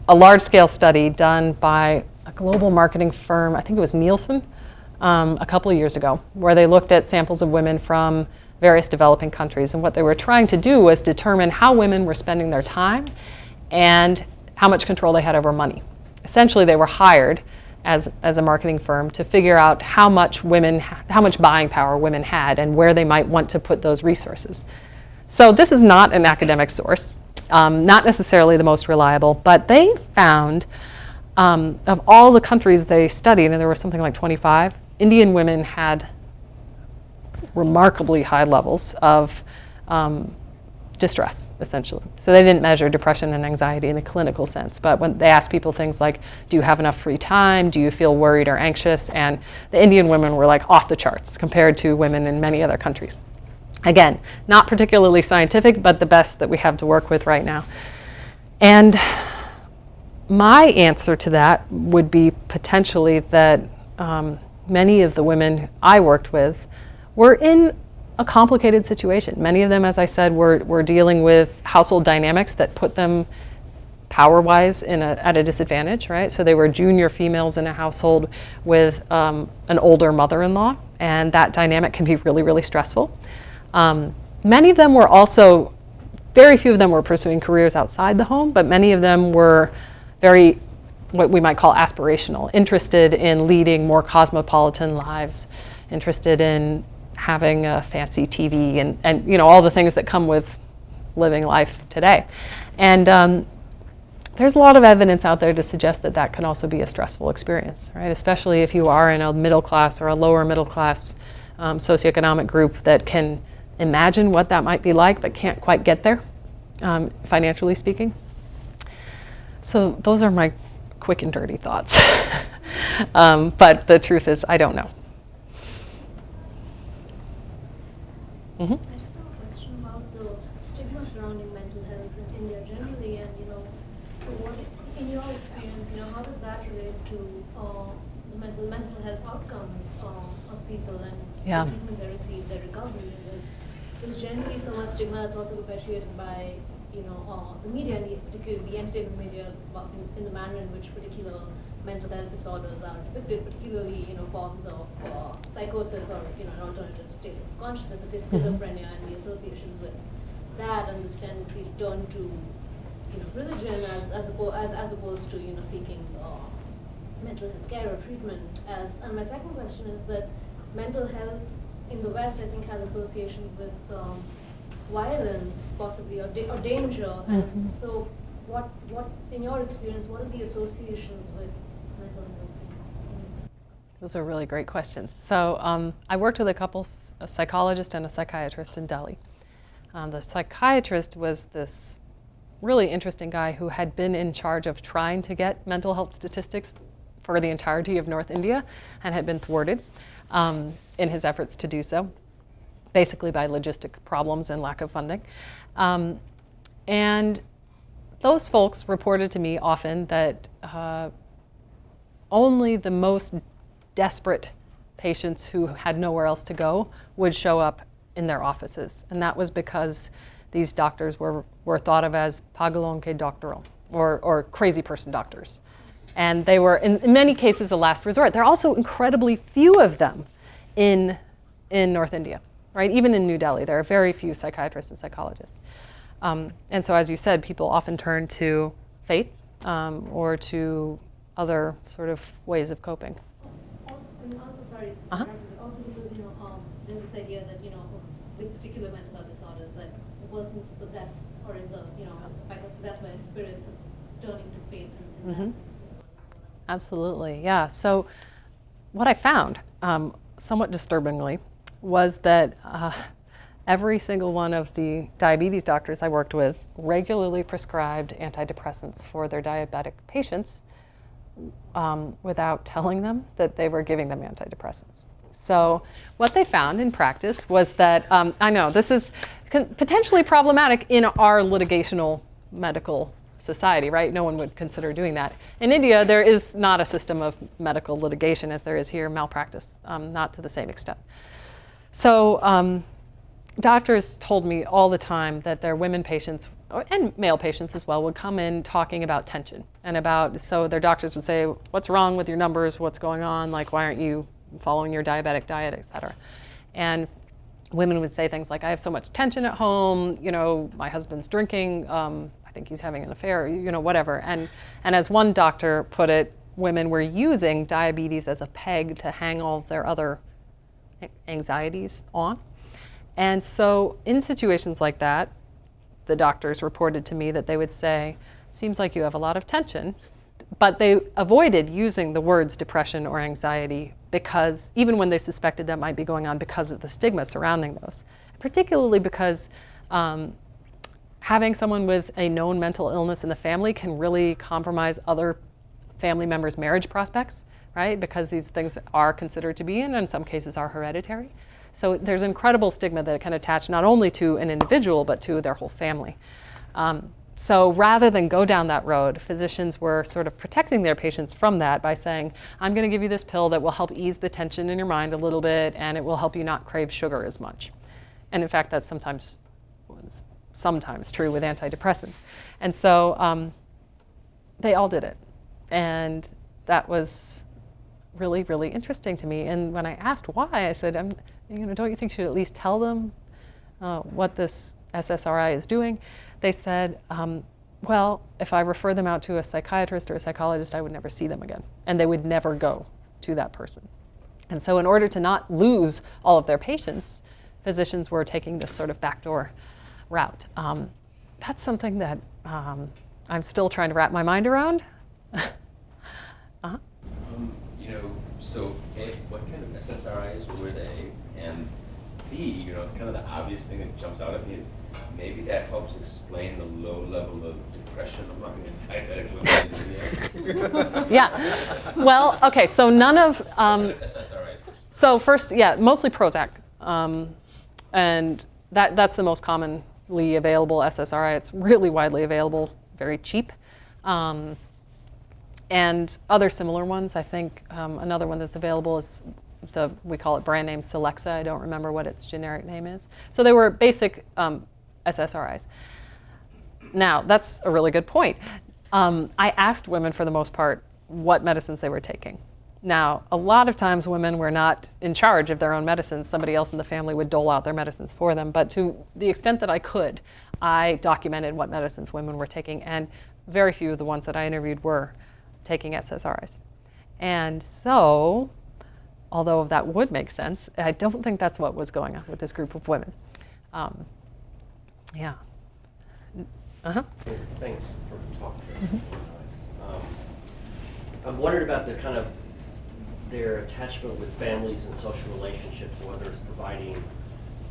large-scale study done by a global marketing firm, I think it was Nielsen, a couple of years ago, where they looked at samples of women from various developing countries. And what they were trying to do was determine how women were spending their time and how much control they had over money. Essentially, they were hired as a marketing firm to figure out how much buying power women had and where they might want to put those resources. So this is not an academic source, not necessarily the most reliable, but they found of all the countries they studied, and there were something like 25, Indian women had remarkably high levels of distress, essentially. So they didn't measure depression and anxiety in a clinical sense, but when they asked people things like, do you have enough free time? Do you feel worried or anxious? And the Indian women were like off the charts compared to women in many other countries. Again, not particularly scientific, but the best that we have to work with right now. And my answer to that would be potentially that many of the women I worked with were in a complicated situation. Many of them, as I said, were dealing with household dynamics that put them power-wise at a disadvantage, right? So they were junior females in a household with an older mother-in-law, and that dynamic can be really, really stressful. Many of them were also, very few of them were pursuing careers outside the home, but many of them were very, what we might call aspirational, interested in leading more cosmopolitan lives, interested in having a fancy TV and you know, all the things that come with living life today. And there's a lot of evidence out there to suggest that that can also be a stressful experience, right? Especially if you are in a middle class or a lower middle class socioeconomic group that can imagine what that might be like but can't quite get there, financially speaking. So those are my quick and dirty thoughts. But the truth is, I don't know. Mm-hmm. I just have a question about the stigma surrounding mental health in India generally, and so what, in your experience, how does that relate to the mental health outcomes of people and Yeah. the treatment they receive, their recovery? Because there's generally so much stigma that's also perpetuated by the media, and particularly the entertainment media, in the manner in which particular mental health disorders are depicted, particularly forms of psychosis or an alternative state of consciousness, such as schizophrenia, and the associations with that, and this tendency to turn to religion as opposed to seeking mental health care or treatment. And my second question is that mental health in the West, I think, has associations with violence, possibly, or danger. And so, what in your experience, what are the associations with mental health? Those are really great questions. So I worked with a couple, a psychologist and a psychiatrist in Delhi. The psychiatrist was this really interesting guy who had been in charge of trying to get mental health statistics for the entirety of North India and had been thwarted in his efforts to do so, basically by logistic problems and lack of funding. And those folks reported to me often that only the most desperate patients who had nowhere else to go would show up in their offices. And that was because these doctors were thought of as pagalon ke doctoro, or crazy person doctors. And they were, in many cases, a last resort. There are also incredibly few of them in North India, right? Even in New Delhi, there are very few psychiatrists and psychologists. And so, as you said, people often turn to faith or to other sort of ways of coping. And also, sorry, also because there's this idea that with particular mental health disorders, that the person's possessed or is possessed by a spirit, so turning to faith in that sense. Absolutely, yeah. So what I found, somewhat disturbingly, was that every single one of the diabetes doctors I worked with regularly prescribed antidepressants for their diabetic patients without telling them that they were giving them antidepressants. So what they found in practice was that, I know this is potentially problematic in our litigational medical society, right? No one would consider doing that. In India, there is not a system of medical litigation as there is here, malpractice, not to the same extent. So doctors told me all the time that their women patients, and male patients as well, would come in talking about tension and about, so their doctors would say, what's wrong with your numbers? What's going on? Like, why aren't you following your diabetic diet, et cetera? And women would say things like, I have so much tension at home, you know, my husband's drinking, I think he's having an affair, you know, whatever. And as one doctor put it, women were using diabetes as a peg to hang all of their other anxieties on. And so in situations like that, the doctors reported to me that they would say, seems like you have a lot of tension, but they avoided using the words depression or anxiety because even when they suspected that might be going on because of the stigma surrounding those, particularly because having someone with a known mental illness in the family can really compromise other family members' marriage prospects, right? Because these things are considered to be, and in some cases are hereditary. So there's incredible stigma that can attach not only to an individual, but to their whole family. So rather than go down that road, physicians were sort of protecting their patients from that by saying, I'm going to give you this pill that will help ease the tension in your mind a little bit, and it will help you not crave sugar as much. And in fact, that's sometimes true with antidepressants. And so they all did it. And that was really, really interesting to me. And when I asked why, I said, don't you think you should at least tell them what this SSRI is doing? They said, well, if I refer them out to a psychiatrist or a psychologist, I would never see them again. And they would never go to that person. And so in order to not lose all of their patients, physicians were taking this sort of backdoor route. That's something that I'm still trying to wrap my mind around. So A, what kind of SSRIs were they? And B, kind of the obvious thing that jumps out at me is maybe that helps explain the low level of depression among diabetic women in India. Yeah. Well, okay, so none of... SSRIs. So first, yeah, mostly Prozac. And that's the most commonly available SSRI. It's really widely available, very cheap. And other similar ones, I think another one that's available is we call it brand name Celexa. I don't remember what its generic name is. So they were basic SSRIs. Now, that's a really good point. I asked women for the most part what medicines they were taking. Now, a lot of times women were not in charge of their own medicines. Somebody else in the family would dole out their medicines for them. But to the extent that I could, I documented what medicines women were taking. And very few of the ones that I interviewed were taking SSRIs. And so, although that would make sense, I don't think that's what was going on with this group of women. Yeah. Thanks for talking. I'm wondering about the kind of their attachment with families and social relationships, whether it's providing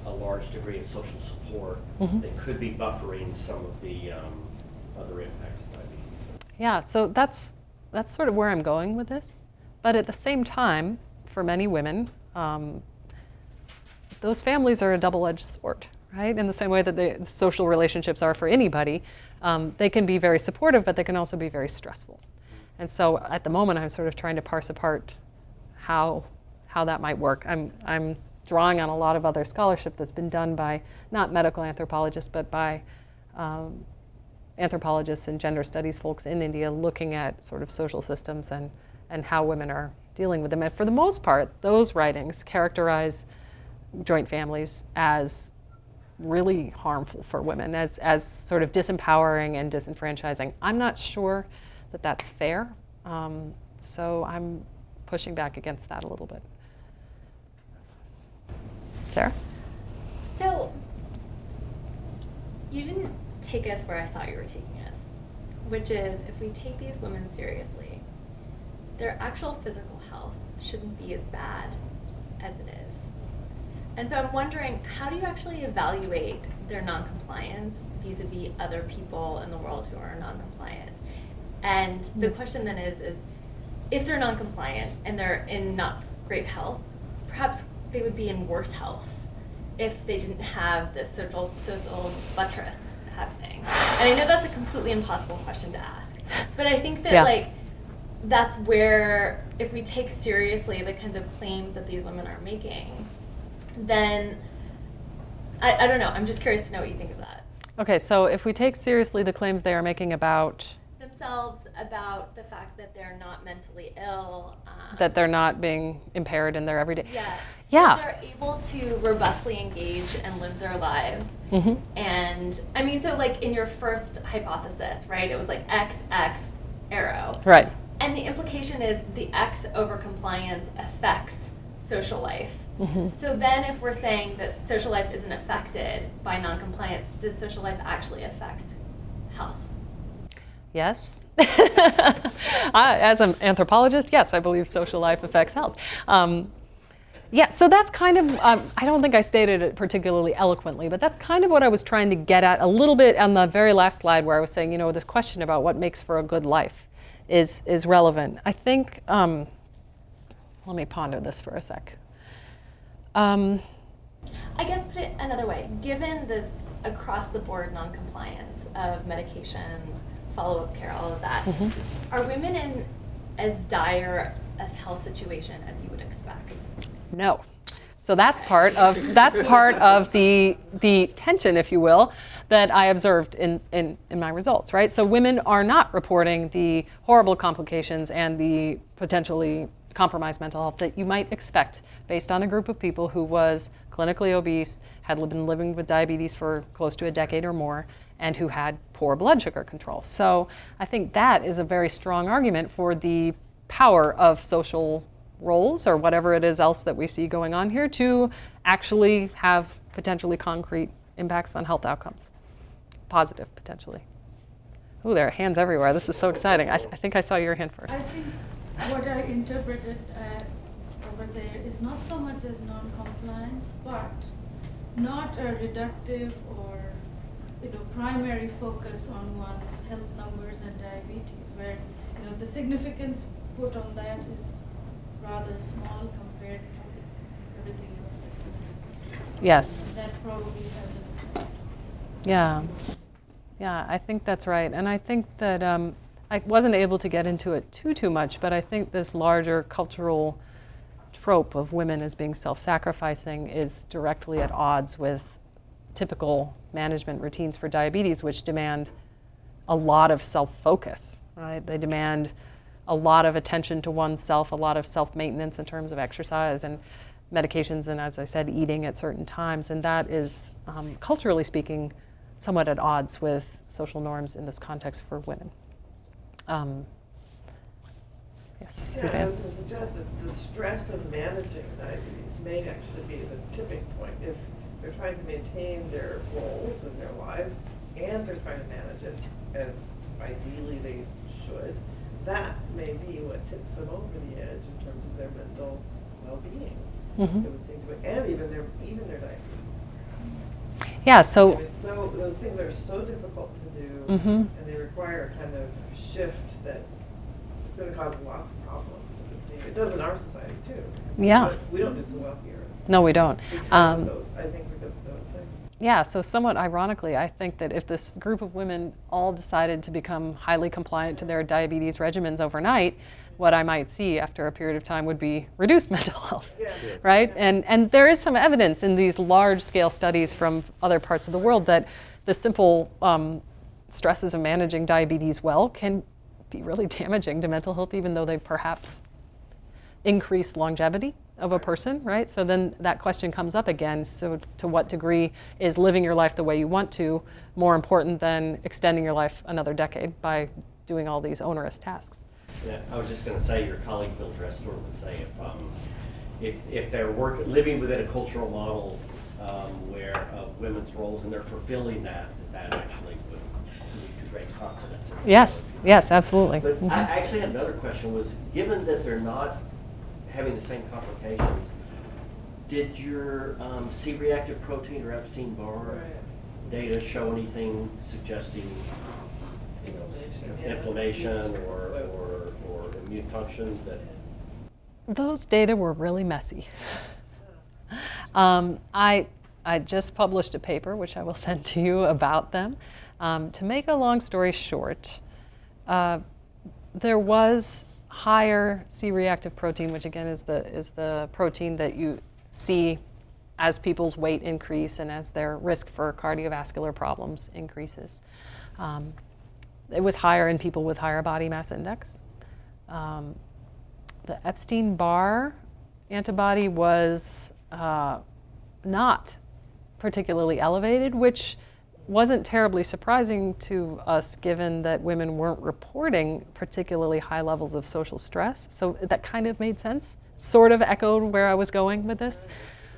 a large degree of social support that could be buffering some of the other impacts of diabetes. Yeah, so that's sort of where I'm going with this. But at the same time, for many women, those families are a double-edged sword, right? In the same way that the social relationships are for anybody, they can be very supportive, but they can also be very stressful. And so at the moment, I'm sort of trying to parse apart how that might work. I'm drawing on a lot of other scholarship that's been done by not medical anthropologists, but by anthropologists and gender studies folks in India looking at sort of social systems and how women are dealing with them. And for the most part, those writings characterize joint families as really harmful for women, as sort of disempowering and disenfranchising. I'm not sure that that's fair, so I'm pushing back against that a little bit. Sarah? So, you didn't take us where I thought you were taking us, which is if we take these women seriously, their actual physical health shouldn't be as bad as it is. And so I'm wondering, how do you actually evaluate their noncompliance vis-a-vis other people in the world who are noncompliant? And the question then is if they're noncompliant and they're in not great health, perhaps they would be in worse health if they didn't have this social buttress happening. making? And I know that's a completely impossible question to ask, but I think that Yeah. like that's where, if we take seriously the kinds of claims that these women are making, then I don't know. I'm just curious to know what you think of that. Okay, so if we take seriously the claims they are making about Themselves, about the fact that they're not mentally ill, that they're not being impaired in their everyday. yeah, Yeah. that they're able to robustly engage and live their lives. Mhm. And I mean, so like in your first hypothesis, right? It was like X, X, arrow. Right. And the implication is the X over compliance affects social life. Mhm. So then if we're saying that social life isn't affected by noncompliance, does social life actually affect health? Yes. As an anthropologist, yes, I believe social life affects health. Yeah, so that's kind of, I don't think I stated it particularly eloquently, but that's kind of what I was trying to get at a little bit on the very last slide, where I was saying, this question about what makes for a good life is relevant. I think, let me ponder this for a sec. I guess put it another way, given the across-the-board noncompliance of medications, follow-up care, all of that, are women in as dire a health situation as you would expect? No. So that's part of the tension, if you will, that I observed in my results, right? So women are not reporting the horrible complications and the potentially compromised mental health that you might expect based on a group of people who was clinically obese, had been living with diabetes for close to a decade or more, and who had poor blood sugar control. So I think that is a very strong argument for the power of social roles, or whatever it is else that we see going on here, to actually have potentially concrete impacts on health outcomes. Positive, potentially. Oh, there are hands everywhere. This is so exciting. I think I saw your hand first. I think what I interpreted over there is not so much as non-compliance, but not a reductive or primary focus on one's health numbers and diabetes, where the significance put on that is rather small compared to everything else that we do. Yes. And that probably has an effect. Yeah. Yeah, I think that's right. And I think that I wasn't able to get into it too much, but I think this larger cultural trope of women as being self-sacrificing is directly at odds with typical management routines for diabetes, which demand a lot of self-focus, right? They demand a lot of attention to oneself, a lot of self-maintenance in terms of exercise and medications, and as I said, eating at certain times. And that is, culturally speaking, somewhat at odds with social norms in this context for women. Yes, Yeah, I Suzanne? was going to suggest that the stress of managing diabetes may actually be the tipping point. If they're trying to maintain their roles in their lives and they're trying to manage it as ideally they should, that may be what tips them over the edge in terms of their mental well-being. Mhm. It would seem to, and even their diabetes. Yeah, so, And it's so, those things are so difficult to do, Mhm. and they require a kind of shift that is going to cause lots of problems. It does in our society too. Yeah. But we don't do so well here. no, we don't. Because of those, I think because of those things. Yeah, so somewhat ironically, I think that if this group of women all decided to become highly compliant to their diabetes regimens overnight, what I might see after a period of time would be reduced mental health, Yeah. right? And there is some evidence in these large-scale studies from other parts of the world that the simple stresses of managing diabetes well can be really damaging to mental health, even though they perhaps increase longevity of a person, right? So then that question comes up again. So to what degree is living your life the way you want to more important than extending your life another decade by doing all these onerous tasks? Yeah, I was just going to say, your colleague Bill Dressler would say if they're living within a cultural model where of women's roles and they're fulfilling that actually would lead to great consequences. Yes, absolutely. But I actually had another question, was given that they're not having the same complications, did your C-reactive protein or Epstein-Barr data show anything suggesting inflammation or immune function? Those data were really messy. I just published a paper, which I will send to you, about them. To make a long story short, there was higher C-reactive protein, which again is the protein that you see as people's weight increase and as their risk for cardiovascular problems increases. It was higher in people with higher body mass index. The Epstein-Barr antibody was not particularly elevated, which wasn't terribly surprising to us given that women weren't reporting particularly high levels of social stress. So that kind of made sense. Sort of echoed where I was going with this.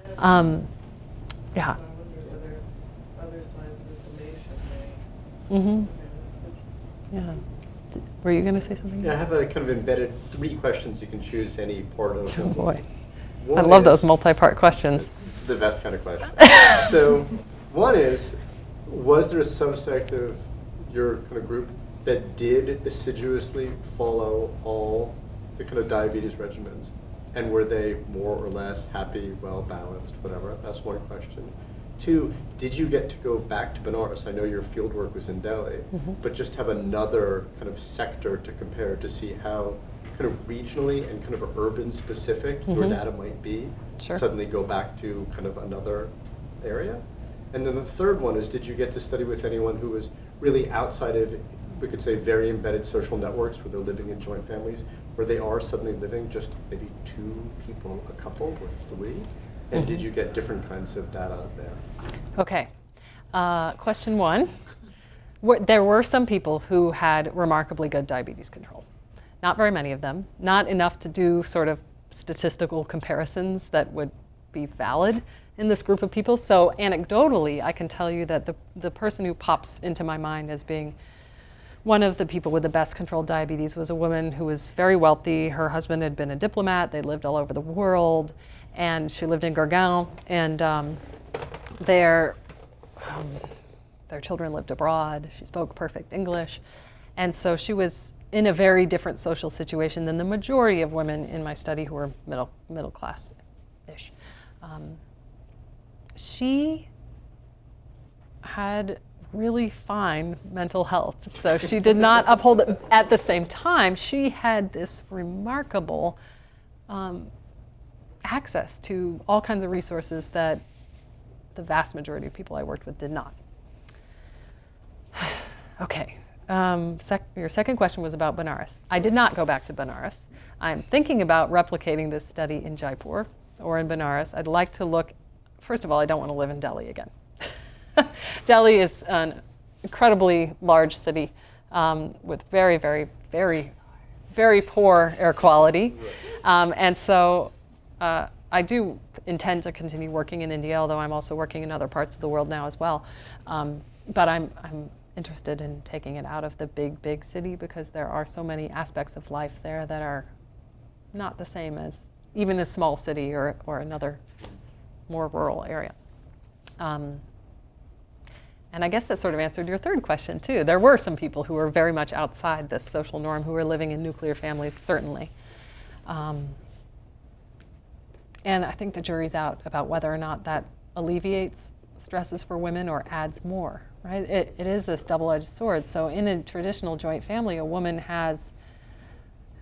Yeah. I wonder other signs of inflammation may. Yeah. Were you going to say something? Yeah, I have a kind of embedded 3 questions. You can choose any part of. Oh boy. One I love is- those multi-part questions. It's the best kind of question. So one is, was there a subsect of your kind of group that did assiduously follow all the kind of diabetes regimens? And were they more or less happy, well-balanced, whatever? That's one question. 2, did you get to go back to Benares? I know your field work was in Delhi, but just have another kind of sector to compare to see how kind of regionally and kind of urban specific your data might be. Sure. Suddenly go back to kind of another area. And then the third one is, did you get to study with anyone who was really outside of, we could say, very embedded social networks where they're living in joint families, where they are suddenly living just maybe 2 people, a couple, or 3? And did you get different kinds of data there? Okay. Question 1. There were some people who had remarkably good diabetes control. Not very many of them. Not enough to do sort of statistical comparisons that would be valid in this group of people. So anecdotally, I can tell you that the person who pops into my mind as being one of the people with the best controlled diabetes was a woman who was very wealthy. Her husband had been a diplomat. They lived all over the world. And she lived in Gurgaon. And their children lived abroad. She spoke perfect English. And so she was in a very different social situation than the majority of women in my study who were middle class-ish. She had really fine mental health, so she did not uphold it. At the same time, she had this remarkable access to all kinds of resources that the vast majority of people I worked with did not. Okay, your second question was about Benares. I did not go back to Benares. I'm thinking about replicating this study in Jaipur or in Benares. I'd like to look, first of all, I don't want to live in Delhi again. Delhi is an incredibly large city with very, very, very, very poor air quality. And so I do intend to continue working in India, although I'm also working in other parts of the world now as well. But I'm interested in taking it out of the big city because there are so many aspects of life there that are not the same as even a small city or another more rural area. And I guess that sort of answered your third question too. There were some people who were very much outside this social norm who were living in nuclear families, certainly. And I think the jury's out about whether or not that alleviates stresses for women or adds more, right? It is this double-edged sword. So in a traditional joint family, a woman has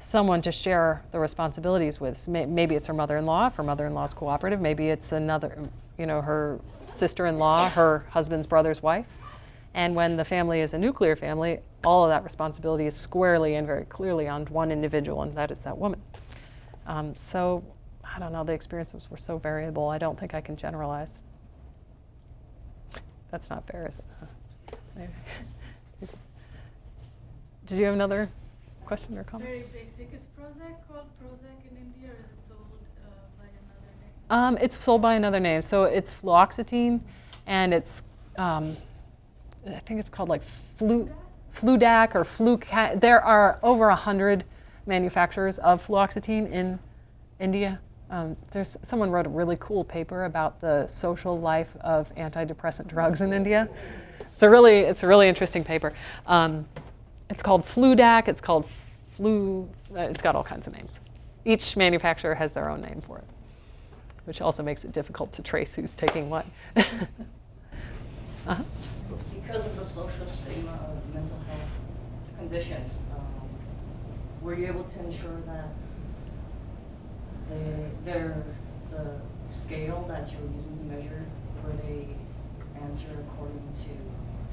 someone to share the responsibilities with. Maybe it's her mother-in-law, if her mother-in-law's cooperative. Maybe it's another, her sister-in-law, her husband's brother's wife. And when the family is a nuclear family, all of that responsibility is squarely and very clearly on one individual, and that is that woman. So, I don't know, the experiences were so variable, I don't think I can generalize. That's not fair, is it? Maybe. Did you have another question or comment? Very basic. Is Prozac called Prozac in India, or is it sold by another name? It's sold by another name. So it's fluoxetine, and it's, I think it's called like Fludac or Flucat. There are over 100 manufacturers of fluoxetine in India. Someone wrote a really cool paper about the social life of antidepressant drugs in India. It's a really interesting paper. It's called Fludac. It's called it's got all kinds of names. Each manufacturer has their own name for it, which also makes it difficult to trace who's taking what. because of the social stigma of mental health conditions, were you able to ensure that the scale that you were using to measure, were they answer according to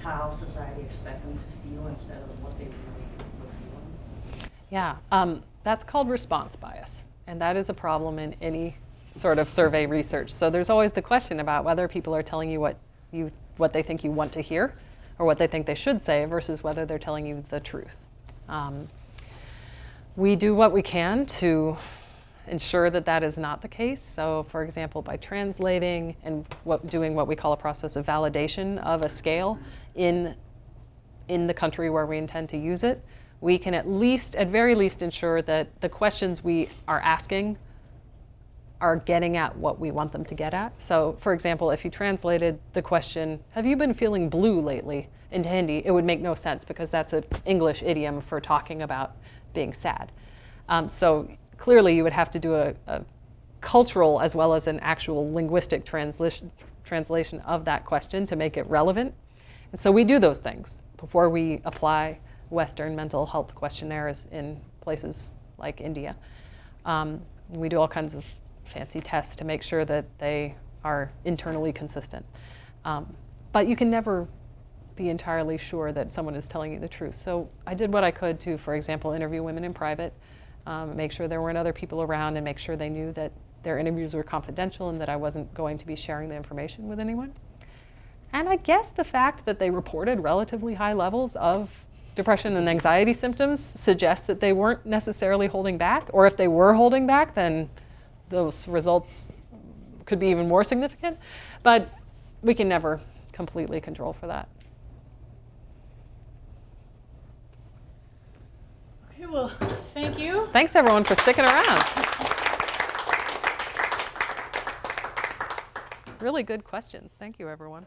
how society expects them to feel instead of what they really were feeling? Yeah, that's called response bias, and that is a problem in any sort of survey research. So there's always the question about whether people are telling you what they think you want to hear, or what they think they should say, versus whether they're telling you the truth. We do what we can to ensure that that is not the case. So, for example, by translating and doing what we call a process of validation of a scale in the country where we intend to use it, we can at very least ensure that the questions we are asking are getting at what we want them to get at. So, for example, if you translated the question, "Have you been feeling blue lately?" into Hindi, it would make no sense because that's an English idiom for talking about being sad. So clearly you would have to do a cultural as well as an actual linguistic translation of that question to make it relevant. And so we do those things before we apply Western mental health questionnaires in places like India. We do all kinds of fancy tests to make sure that they are internally consistent. But you can never be entirely sure that someone is telling you the truth. So I did what I could to, for example, interview women in private, make sure there weren't other people around, and make sure they knew that their interviews were confidential and that I wasn't going to be sharing the information with anyone. And I guess the fact that they reported relatively high levels of depression and anxiety symptoms suggests that they weren't necessarily holding back, or if they were holding back, then those results could be even more significant. But we can never completely control for that. Okay, well, thank you. Thanks everyone for sticking around. Really good questions. Thank you, everyone.